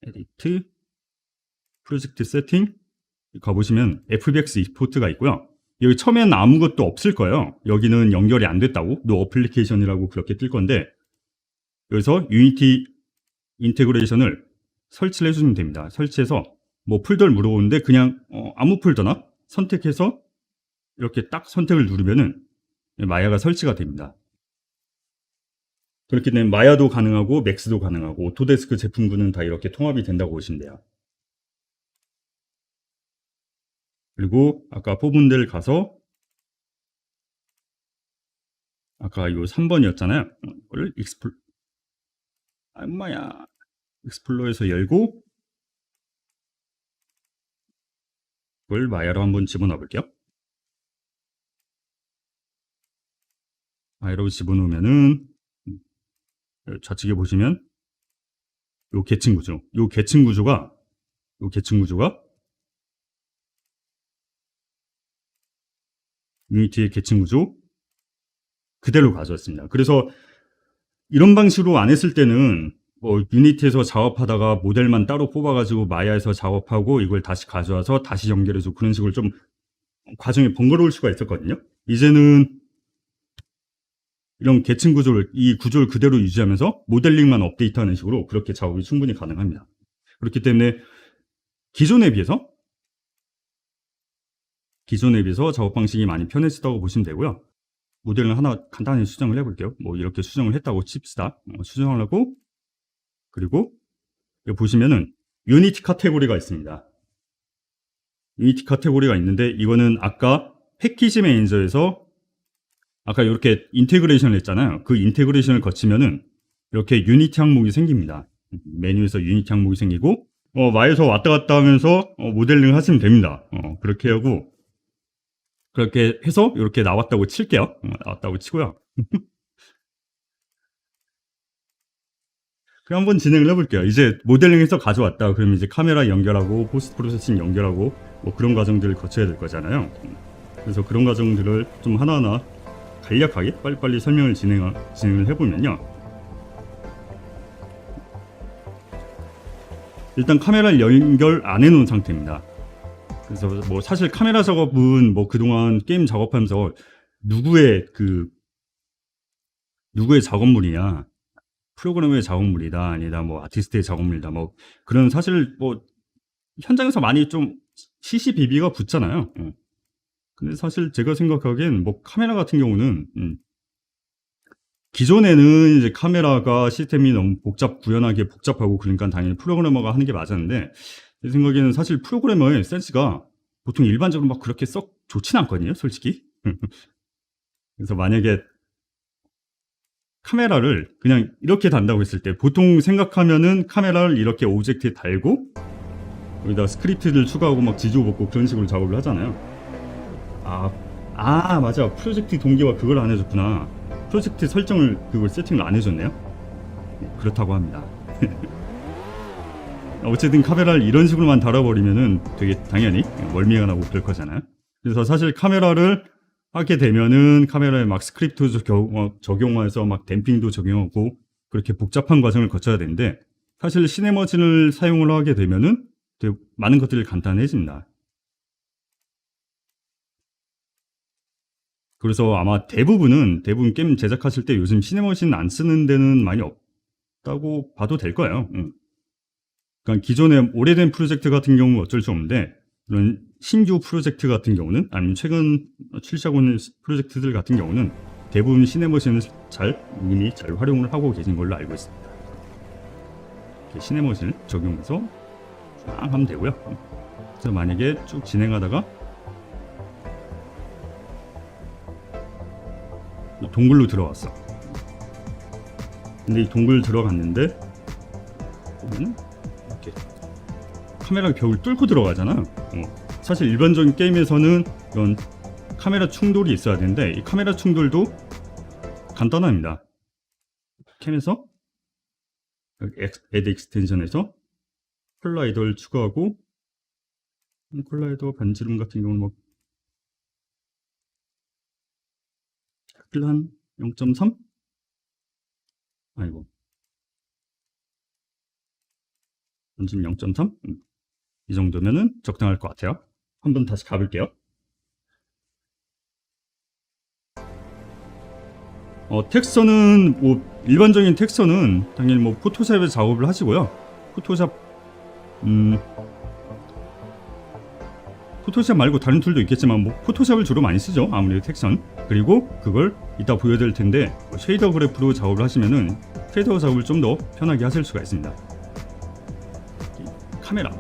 [SPEAKER 1] 에디트, 프로젝트 세팅 가보시면 FBX 익스포트가 있고요. 여기 처음엔 아무것도 없을 거예요. 여기는 연결이 안 됐다고, 노 어플리케이션이라고 그렇게 뜰 건데, 여기서 유니티 인테그레이션을 설치를 해주면 됩니다. 설치해서 뭐 폴더를 물어보는데 그냥 아무 폴더나 선택해서 이렇게 딱 선택을 누르면은 마야가 설치가 됩니다. 그렇게 되면 마야도 가능하고 맥스도 가능하고 오토데스크 제품군은 다 이렇게 통합이 된다고 보시면 돼요. 그리고 아까 뽑은 데를 가서 아까 이 3번이었잖아요. 이걸 익스플로어에서 열고 이걸 마야로 한번 집어넣어 볼게요. 마야로 집어넣으면은 좌측에 보시면 요 계층 구조, 요 계층 구조가 유니티의 계층 구조 그대로 가져왔습니다. 그래서 이런 방식으로 안 했을 때는 뭐 유니티에서 작업하다가 모델만 따로 뽑아가지고 마야에서 작업하고 이걸 다시 가져와서 다시 연결해주고 그런 식으로 좀 과정이 번거로울 수가 있었거든요. 이제는 이런 계층 구조를, 이 구조를 그대로 유지하면서 모델링만 업데이트하는 식으로 그렇게 작업이 충분히 가능합니다. 그렇기 때문에 기존에 비해서 작업 방식이 많이 편해졌다고 보시면 되고요. 모델을 하나 간단히 수정을 해볼게요. 뭐 이렇게 수정을 했다고 칩시다. 수정을 하고, 그리고 여기 보시면은 유니티 카테고리가 있습니다. 유니티 카테고리가 있는데 이거는 아까 패키지 매니저에서 아까 이렇게 인테그레이션을 했잖아요. 그 인테그레이션을 거치면은 이렇게 유니티 항목이 생깁니다. 메뉴에서 유니티 항목이 생기고 마에서 왔다 갔다 하면서 모델링을 하시면 됩니다. 그렇게 하고 그렇게 해서 이렇게 나왔다고 칠게요. 나왔다고 치고요. 그럼 한번 진행을 해볼게요. 이제 모델링해서 가져왔다. 그러면 이제 카메라 연결하고 포스트 프로세싱 연결하고 뭐 그런 과정들을 거쳐야 될 거잖아요. 그래서 그런 과정들을 좀 하나하나 간략하게 빨리빨리 설명을 진행을 해보면요. 일단 카메라를 연결 안 해놓은 상태입니다. 그래서 뭐 사실 카메라 작업은 뭐 그동안 게임 작업하면서 누구의 작업물이냐, 프로그래머의 작업물이다, 아니다 뭐 아티스트의 작업물이다, 뭐 그런 사실 뭐 현장에서 많이 좀 시시비비가 붙잖아요. 근데 사실 제가 생각하기엔 뭐 카메라 같은 경우는 기존에는 이제 카메라가 시스템이 너무 구현하기 복잡하고 그러니까 당연히 프로그래머가 하는 게 맞았는데 제 생각에는 사실 프로그래머의 센스가 보통 일반적으로 막 그렇게 썩 좋진 않거든요, 솔직히. 그래서 만약에 카메라를 그냥 이렇게 단다고 했을 때 보통 생각하면은 카메라를 이렇게 오브젝트에 달고 여기다 스크립트를 추가하고 막 지지고 볶고 그런 식으로 작업을 하잖아요. 맞아. 프로젝트 동기화 그걸 안 해줬구나. 프로젝트 설정을 그걸 세팅을 안 해줬네요. 그렇다고 합니다. 어쨌든 카메라를 이런 식으로만 달아버리면은 되게 당연히 멀미가 나고 그럴 거잖아요. 그래서 사실 카메라를 하게 되면은 카메라에 막 스크립트 적용해서 막 댐핑도 적용하고 그렇게 복잡한 과정을 거쳐야 되는데 사실 시네머진을 사용을 하게 되면은 되게 많은 것들이 간단해집니다. 그래서 아마 대부분 게임 제작하실 때 요즘 시네머신 안 쓰는 데는 많이 없다고 봐도 될 거예요. 그러니까 기존에 오래된 프로젝트 같은 경우는 어쩔 수 없는데 이런 신규 프로젝트 같은 경우는 아니면 최근 출시하고 있는 프로젝트들 같은 경우는 대부분 시네머신을 이미 잘 활용을 하고 계신 걸로 알고 있습니다. 이렇게 시네머신을 적용해서 쫙 하면 되고요. 그래서 만약에 쭉 진행하다가 동굴로 들어갔어. 근데 이 동굴 들어갔는데 보면 이렇게 카메라 벽을 뚫고 들어가잖아. 사실 일반적인 게임에서는 이런 카메라 충돌이 있어야 되는데 이 카메라 충돌도 간단합니다. 캠에서 애드 익스텐션에서 콜라이더를 추가하고 콜라이더 반지름 같은 경우는 뭐 한 0.3? 아이고 반지름 0.3? 이 정도면은 적당할 것 같아요. 한번 다시 가볼게요. 텍스처는 뭐 일반적인 텍스처는 당연히 뭐 포토샵에 작업을 하시고요. 포토샵 말고 다른 툴도 있겠지만 뭐 포토샵을 주로 많이 쓰죠. 아무래도 텍스처는. 그리고 그걸 이따 보여드릴 텐데 쉐이더 그래프로 작업을 하시면은 쉐이더 작업을 좀 더 편하게 하실 수가 있습니다. 카메라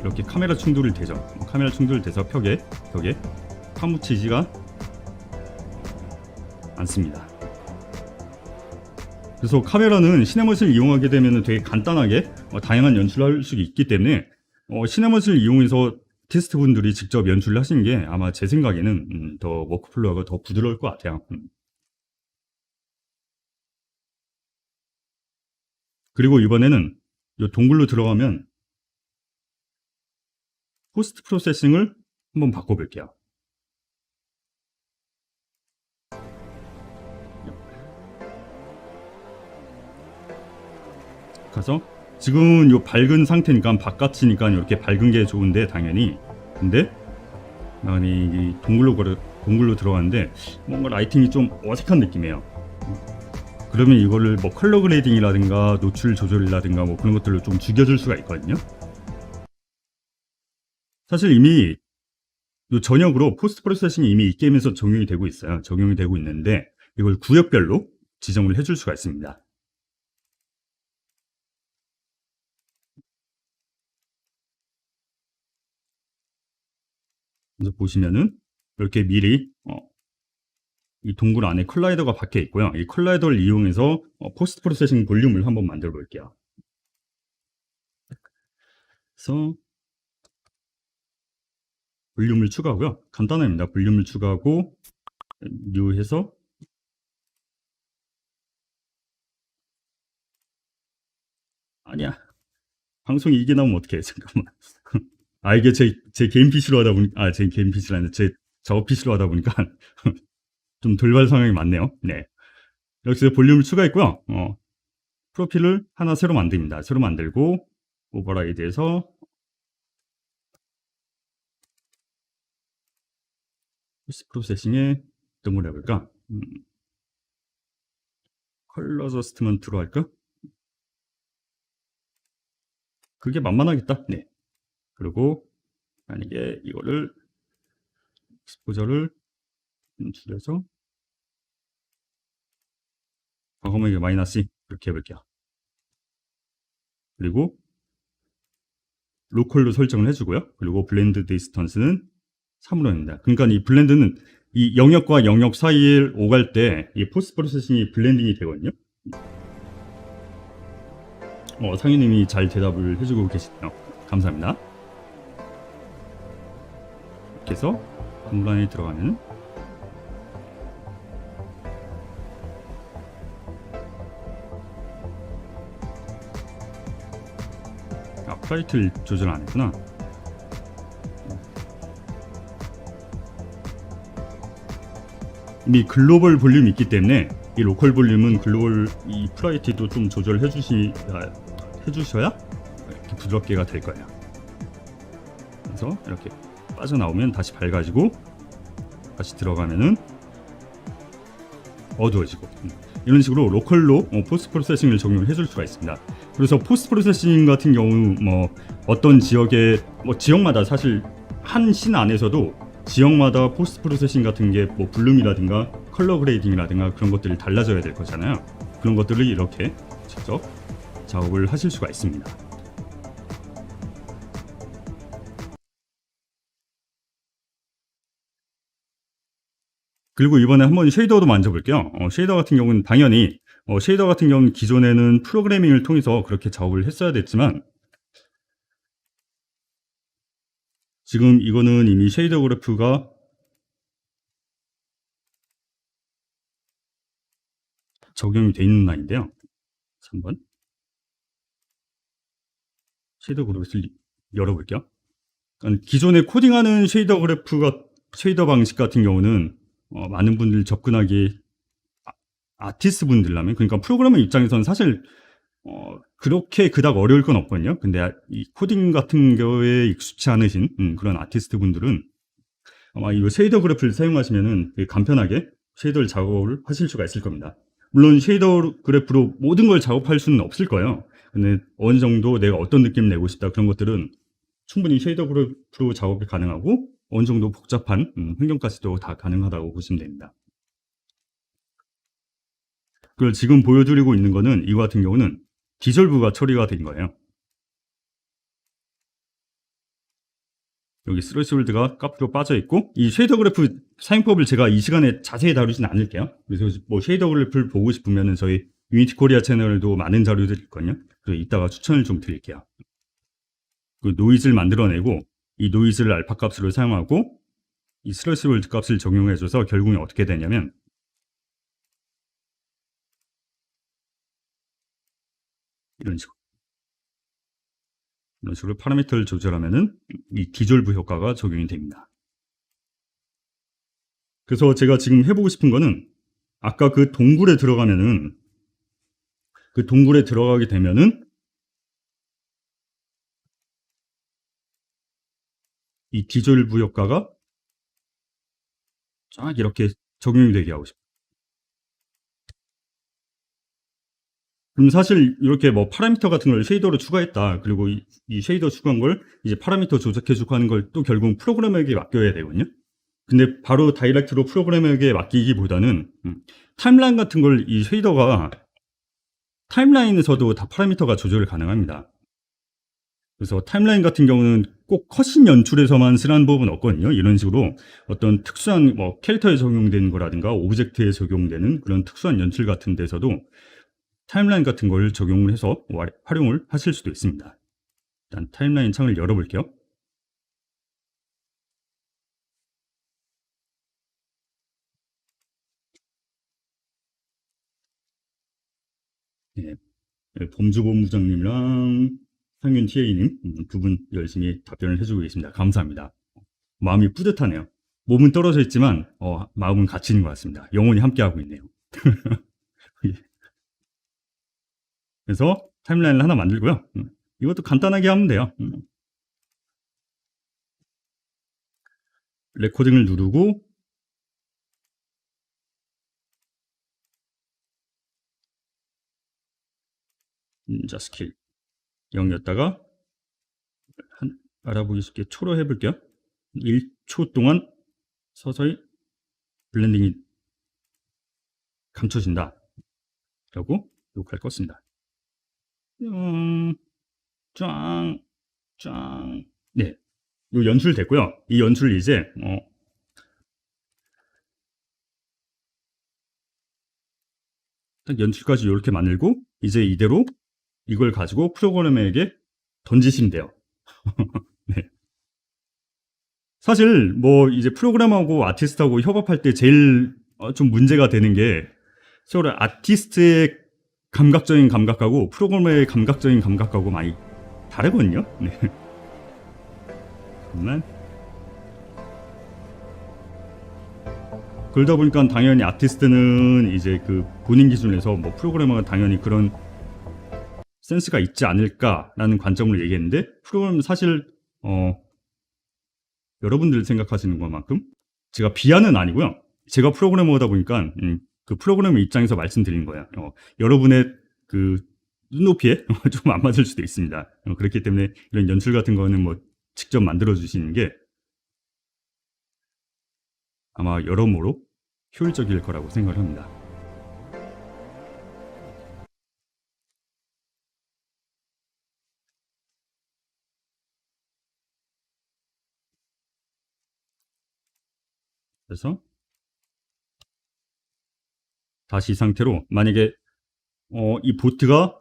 [SPEAKER 1] 이렇게 카메라 충돌을 대죠. 카메라 충돌을 대서 벽에 파묻히지가 않습니다. 그래서 카메라는 시네머스를 이용하게 되면 되게 간단하게 다양한 연출을 할 수 있기 때문에 시네머스를 이용해서 테스트분들이 직접 연출을 하시는 게 아마 제 생각에는 더 워크플로우가 더 부드러울 것 같아요. 그리고 이번에는 이 동굴로 들어가면 포스트 프로세싱을 한번 바꿔볼게요. 가서 지금은 요 밝은 상태니까 바깥이니까 이렇게 밝은 게 좋은데 당연히 근데 이 동굴로 들어갔는데 뭔가 라이팅이 좀 어색한 느낌이에요. 그러면 이거를 뭐 컬러 그레이딩이라든가 노출 조절이라든가 뭐 그런 것들로 좀 죽여줄 수가 있거든요. 사실 이미 요 전역으로 포스트 프로세싱이 이미 이 게임에서 적용이 되고 있어요. 적용이 되고 있는데 이걸 구역별로 지정을 해줄 수가 있습니다. 그래서 보시면은 이렇게 미리 이 동굴 안에 컬라이더가 박혀 있고요. 이 컬라이더를 이용해서 포스트 프로세싱 볼륨을 한번 만들어 볼게요. 그래서 볼륨을 추가하고요. 간단합니다. 볼륨을 추가하고 뉴 해서 아니야. 방송이 이게 나오면 어떡해. 잠깐만. 이게 제 개인 PC로 하다 보니까 제 개인 PC가 아니라 제 작업 PC로 하다 보니까 좀 돌발 상황이 많네요. 네. 여기서 볼륨을 추가했고요. 프로필을 하나 새로 만듭니다. 새로 만들고 오버라이드에서 포스트 프로세싱에 어떤 걸 해볼까? 컬러 저스트먼트로 할까? 그게 만만하겠다. 네. 그리고 만약에 이거를 익스포저를 줄여서 과거목의 -2 이렇게 해볼게요. 그리고 로컬로 설정을 해주고요. 그리고 블렌드 디스턴스는 3으로 합니다. 그러니까 이 블렌드는 이 영역과 영역 사이에 오갈 때 이 포스트 프로세싱이 블렌딩이 되거든요. 상희님이 잘 대답을 해주고 계시네요. 감사합니다. 이렇게 해서 동굴 안에 들어가면 프라이트를 조절 안 했구나. 이미 글로벌 볼륨이 있기 때문에 이 로컬 볼륨은 글로벌 이 프라이티도 좀 조절해 주셔야 이렇게 부드럽게가 될 거예요. 그래서 이렇게 빠져나오면 다시 밝아지고 다시 들어가면은 어두워지고 이런 식으로 로컬로 포스트 프로세싱을 적용을 해줄 수가 있습니다. 그래서 포스트 프로세싱 같은 경우 뭐 어떤 지역에 지역마다 사실 한 씬 안에서도 지역마다 포스트 프로세싱 같은 게 뭐 블룸이라든가 컬러 그레이딩이라든가 그런 것들이 달라져야 될 거잖아요. 그런 것들을 이렇게 직접 작업을 하실 수가 있습니다. 그리고 이번에 한번 쉐이더도 만져볼게요. 쉐이더 같은 경우는 당연히 쉐이더 같은 경우는 기존에는 프로그래밍을 통해서 그렇게 작업을 했어야 됐지만 지금 이거는 이미 쉐이더 그래프가 적용이 되어 있는 라인인데요. 3번 쉐이더 그래프를 열어볼게요. 그러니까 기존에 코딩하는 쉐이더 방식 같은 경우는 많은 분들 접근하기 아티스트 분들라면 그러니까 프로그래머 입장에서는 사실 그렇게 그닥 어려울 건 없거든요. 근데 이 코딩 같은 경우에 익숙치 않으신 그런 아티스트 분들은 아마 이 쉐이더 그래프를 사용하시면은 되게 간편하게 쉐이더를 작업을 하실 수가 있을 겁니다. 물론 쉐이더 그래프로 모든 걸 작업할 수는 없을 거예요. 근데 어느 정도 내가 어떤 느낌을 내고 싶다 그런 것들은 충분히 쉐이더 그래프로 작업이 가능하고 어느 정도 복잡한 환경까지도 다 가능하다고 보시면 됩니다. 그걸 지금 보여드리고 있는 거는 이거 같은 경우는 디졸브가 처리가 된 거예요. 여기 스러시홀드가 값으로 빠져 있고 이 쉐이더 그래프 사용법을 제가 이 시간에 자세히 다루진 않을게요. 그래서 뭐 쉐이더 그래프를 보고 싶으면은 저희 유니티 코리아 채널에도 많은 자료들이 있거든요. 그래서 이따가 추천을 좀 드릴게요. 그 노이즈를 만들어내고 이 노이즈를 알파 값으로 사용하고 이 스러시홀드 값을 적용해줘서 결국에 어떻게 되냐면 이런 식으로 파라미터를 조절하면은 이 디졸브 효과가 적용이 됩니다. 그래서 제가 지금 해보고 싶은 거는 아까 그 동굴에 들어가면은 그 동굴에 들어가게 되면은 이 디졸브 효과가 쫙 이렇게 적용이 되게 하고 싶어요. 그럼 사실 이렇게 뭐 파라미터 같은 걸 쉐이더로 추가했다. 그리고 이 쉐이더 추가한 걸 이제 파라미터 조작해주고 하는 걸 또 결국 프로그래머에게 맡겨야 되거든요. 근데 바로 다이렉트로 프로그래머에게 맡기기보다는 타임라인 같은 걸 이 쉐이더가 타임라인에서도 다 파라미터가 조절이 가능합니다. 그래서 타임라인 같은 경우는 꼭 컷신 연출에서만 쓰라는 법은 없거든요. 이런 식으로 어떤 특수한 뭐 캐릭터에 적용되는 거라든가 오브젝트에 적용되는 그런 특수한 연출 같은 데서도 타임라인 같은 걸 적용을 해서 활용을 하실 수도 있습니다. 일단 타임라인 창을 열어볼게요. 네, 범주본부장님이랑 상윤 TA님 두 분 열심히 답변을 해주고 계십니다. 감사합니다. 마음이 뿌듯하네요. 몸은 떨어져 있지만 마음은 같이 있는 것 같습니다. 영원히 함께하고 있네요. 그래서 타임라인을 하나 만들고요. 이것도 간단하게 하면 돼요. 레코딩을 누르고 닌자 스킬 0이었다가 알아보기 쉽게 초로 해볼게요. 1초 동안 서서히 블렌딩이 감춰진다. 라고 녹화를 껐습니다. 짱. 네. 요 연출 됐고요. 이 연출을 이제 딱 연출까지 이렇게 만들고 이제 이대로 이걸 가지고 프로그래머에게 던지시면 돼요. 네. 사실 뭐 이제 프로그래머하고 아티스트하고 협업할 때 제일 좀 문제가 되는 게 서로 아티스트의 감각적인 감각하고 프로그래머의 감각적인 감각하고 많이 다르거든요. 네. 정말 그러다 보니까 당연히 아티스트는 이제 그 본인 기준에서 뭐 프로그래머가 당연히 그런 센스가 있지 않을까라는 관점을 얘기했는데 프로그래머는 사실 여러분들 생각하시는 것만큼 제가 비하는 아니고요. 제가 프로그래머다 보니까 그 프로그래머 입장에서 말씀드리는 거예요. 여러분의 그 눈높이에 좀 안 맞을 수도 있습니다. 그렇기 때문에 이런 연출 같은 거는 뭐 직접 만들어 주시는 게 아마 여러모로 효율적일 거라고 생각을 합니다. 그래서 다시 이 상태로 만약에 이 보트가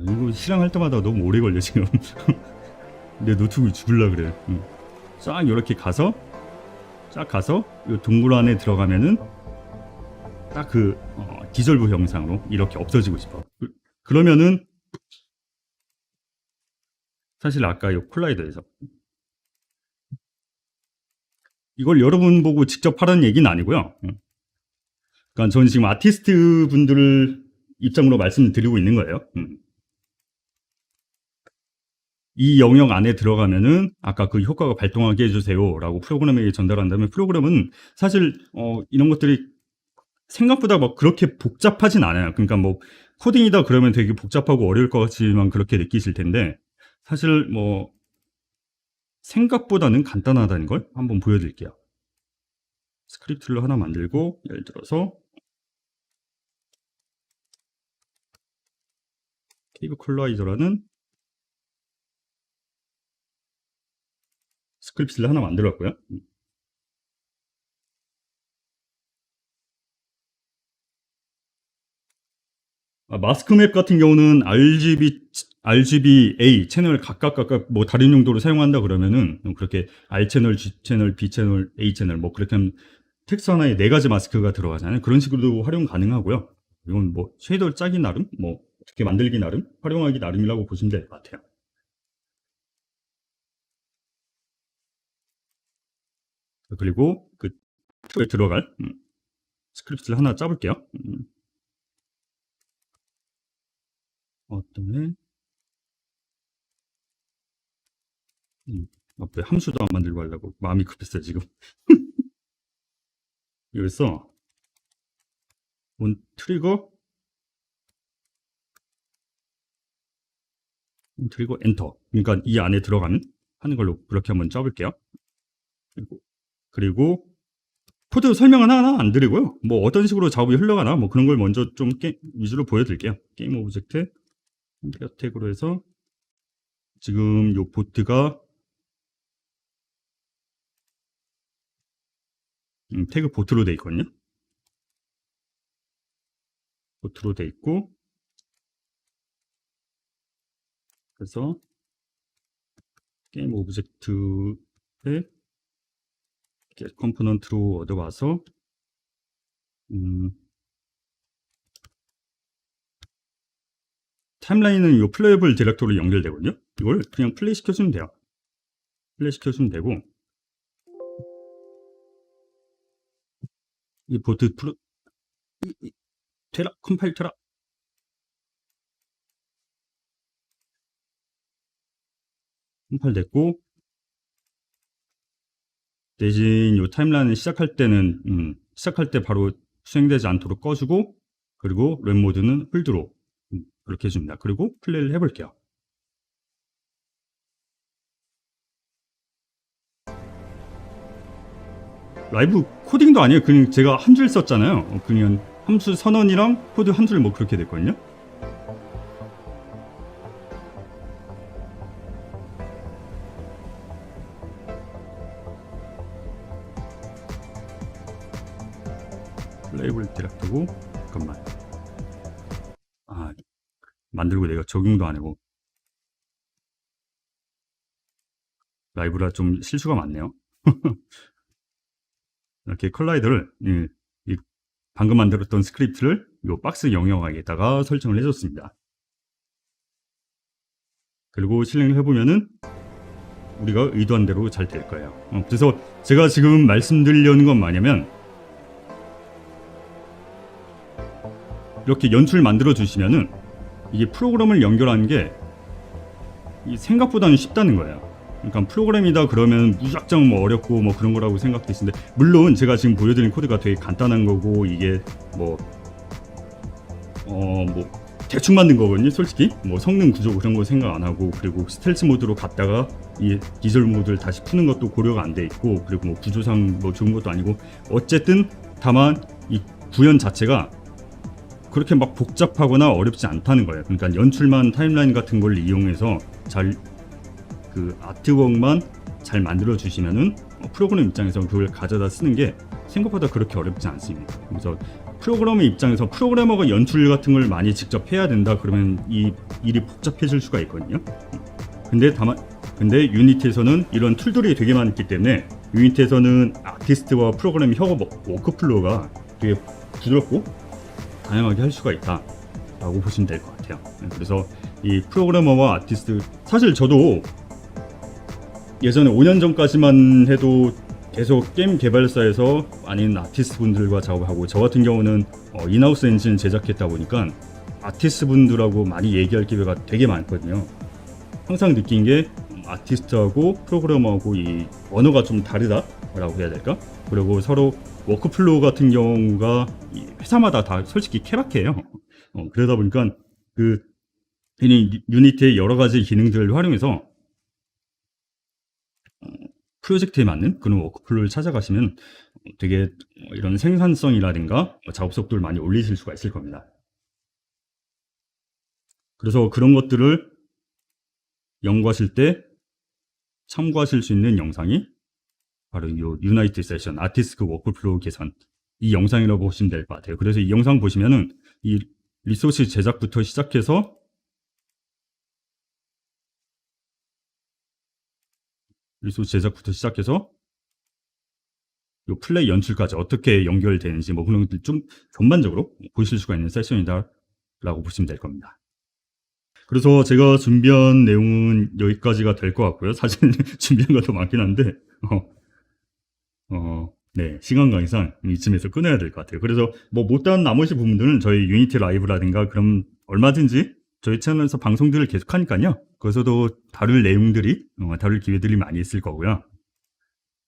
[SPEAKER 1] 이거 실행할 때마다 너무 오래 걸려 지금. 내 노트북이 죽을라 그래. 쫙 이렇게 가서 이 동굴 안에 들어가면은 딱 그 디졸브 형상으로 이렇게 없어지고 싶어. 그러면은 사실 아까 이 콜라이더에서 이걸 여러분 보고 직접 하라는 얘기는 아니고요. 그러니까 저는 지금 아티스트 분들 입장으로 말씀드리고 있는 거예요. 이 영역 안에 들어가면은 아까 그 효과가 발동하게 해주세요 라고 프로그램에게 전달한다면, 프로그램은 사실 이런 것들이 생각보다 막 그렇게 복잡하진 않아요. 그러니까 뭐 코딩이다 그러면 되게 복잡하고 어려울 것 같지만 그렇게 느끼실 텐데, 사실 뭐 생각보다는 간단하다는 걸 한번 보여드릴게요. 스크립트를 하나 만들고, 예를 들어서 케이브 콜라이저라는 스크립트를 하나 만들었고요. 마스크맵 같은 경우는 RGBA 채널 각각 뭐 다른 용도로 사용한다 그러면은 그렇게 R 채널, G 채널, B 채널, A 채널 뭐 그렇게 하면 텍스트 하나에 4가지 마스크가 들어가잖아요. 그런 식으로도 활용 가능하고요. 이건 뭐 쉐이더 짜기 나름, 뭐 어떻게 만들기 나름, 활용하기 나름이라고 보시면 될 것 같아요. 그리고 그 툴에 들어갈 스크립트를 하나 짜볼게요. 어떤 왜 함수도 안 만들고 하려고 마음이 급했어요 지금. 여기서 온 트리거 엔터, 그러니까 이 안에 들어가는 하는 걸로 그렇게 한번 짜볼게요. 그리고 코드 설명은 하나 안 드리고요. 뭐 어떤 식으로 작업이 흘러가나 뭐 그런 걸 먼저 좀 위주로 보여드릴게요. 게임 오브젝트 태그로 해서 지금 요 보트가 태그 보트로 돼 있거든요. 보트로 돼 있고, 그래서 게임 오브젝트에 컴포넌트로 얻어와서 타임라인은 이 플레이어블 디렉터로 연결되거든요. 이걸 그냥 플레이 시켜주면 돼요. 플레이 시켜주면 되고, 이 보트 되라, 컴파일 되라. 컴파일 됐고, 대신 이 타임라인을 시작할 때는 시작할 때 바로 수행되지 않도록 꺼주고, 그리고 랩 모드는 홀드로 그렇게 해줍니다. 그리고 플레이를 해볼게요. 라이브 코딩도 아니에요. 그냥 제가 한 줄 썼잖아요. 그냥 함수 선언이랑 코드 한 줄 뭐 그렇게 됐거든요. 플레이블 디렉터고, 잠깐만. 만들고 내가 적용도 안 하고. 라이브라 좀 실수가 많네요. 이렇게 컬라이더를 방금 만들었던 스크립트를 이 박스 영역에다가 설정을 해줬습니다. 그리고 실행을 해보면은 우리가 의도한 대로 잘 될 거예요. 그래서 제가 지금 말씀드리려는 건 뭐냐면, 이렇게 연출 만들어 주시면은 이게 프로그램을 연결하는 게 생각보다는 쉽다는 거예요. 그러니까 프로그램이다 그러면 무작정 뭐 어렵고 뭐 그런 거라고 생각되시는데, 물론 제가 지금 보여드린 코드가 되게 간단한 거고, 이게 뭐 대충 만든 거거든요. 솔직히 뭐 성능 구조 그런 거 생각 안 하고, 그리고 스텔스 모드로 갔다가 이 디졸 모드를 다시 푸는 것도 고려가 안 돼 있고, 그리고 뭐 구조상 뭐 좋은 것도 아니고, 어쨌든 다만 이 구현 자체가 그렇게 막 복잡하거나 어렵지 않다는 거예요. 그러니까 연출만 타임라인 같은 걸 이용해서 잘 그 아트웍만 잘 만들어 주시면은 프로그래머 입장에서 그걸 가져다 쓰는 게 생각보다 그렇게 어렵지 않습니다. 그래서 프로그래머 입장에서 프로그래머가 연출 같은 걸 많이 직접 해야 된다 그러면 이 일이 복잡해질 수가 있거든요. 근데 유니티에서는 이런 툴들이 되게 많기 때문에 유니티에서는 아티스트와 프로그래머 협업 워크플로우가 되게 부드럽고 다양하게 할 수가 있다라고 보시면 될 것 같아요. 그래서 이 프로그래머와 아티스트, 사실 저도 예전에 5년 전까지만 해도 계속 게임 개발사에서 아닌 아티스트 분들과 작업하고, 저 같은 경우는 인하우스 엔진 제작했다 보니까 아티스트 분들하고 많이 얘기할 기회가 되게 많거든요. 항상 느낀 게 아티스트하고 프로그래머하고 이 언어가 좀 다르다라고 해야 될까? 그리고 서로 워크플로우 같은 경우가 이 회사마다 다 솔직히 케바케예요. 그러다 보니까 그 유니티의 여러 가지 기능들을 활용해서 프로젝트에 맞는 그런 워크플로우를 찾아가시면 되게 이런 생산성이라든가 작업 속도를 많이 올리실 수가 있을 겁니다. 그래서 그런 것들을 연구하실 때 참고하실 수 있는 영상이 바로 이 유나이트 세션 아티스트 워크플로우 개선, 이 영상이라고 보시면 될 것 같아요. 그래서 이 영상 보시면은 이 리소스 제작부터 시작해서 요 플레이 연출까지 어떻게 연결되는지 뭐 그런 것들 좀 전반적으로 보실 수가 있는 세션이다라고 보시면 될 겁니다. 그래서 제가 준비한 내용은 여기까지가 될 것 같고요. 사실 준비한 것도 많긴 한데 네, 시간 관계상 이쯤에서 끊어야 될 것 같아요. 그래서 뭐 못다한 나머지 부분들은 저희 유니티 라이브라든가 그럼 얼마든지 저희 채널에서 방송들을 계속 하니까요. 거기서도 다룰 내용들이 다룰 기회들이 많이 있을 거고요.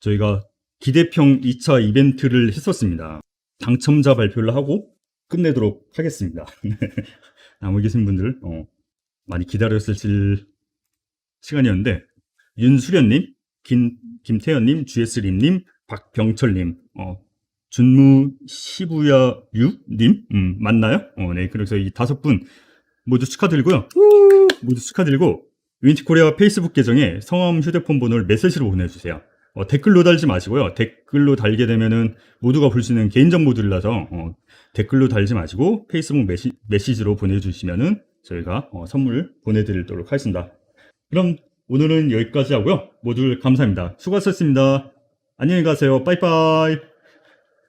[SPEAKER 1] 저희가 기대평 2차 이벤트를 했었습니다. 당첨자 발표를 하고 끝내도록 하겠습니다. 남아 계신 분들 많이 기다렸을 시간이었는데, 윤수련님, 김태현님, GS림님, 박병철님, 준무 시부야유님, 맞나요? 네, 그래서 이 5분 모두 축하드리고요. 모두 축하드리고, 유니티 코리아 페이스북 계정에 성함, 휴대폰 번호를 메시지로 보내주세요. 댓글로 달지 마시고요. 댓글로 달게 되면은 모두가 볼 수 있는 개인정보들이라서 댓글로 달지 마시고 페이스북 메시지로 보내주시면은 저희가 선물 보내드리도록 하겠습니다. 그럼 오늘은 여기까지 하고요. 모두 감사합니다. 수고하셨습니다. 안녕히 가세요. 빠이빠이.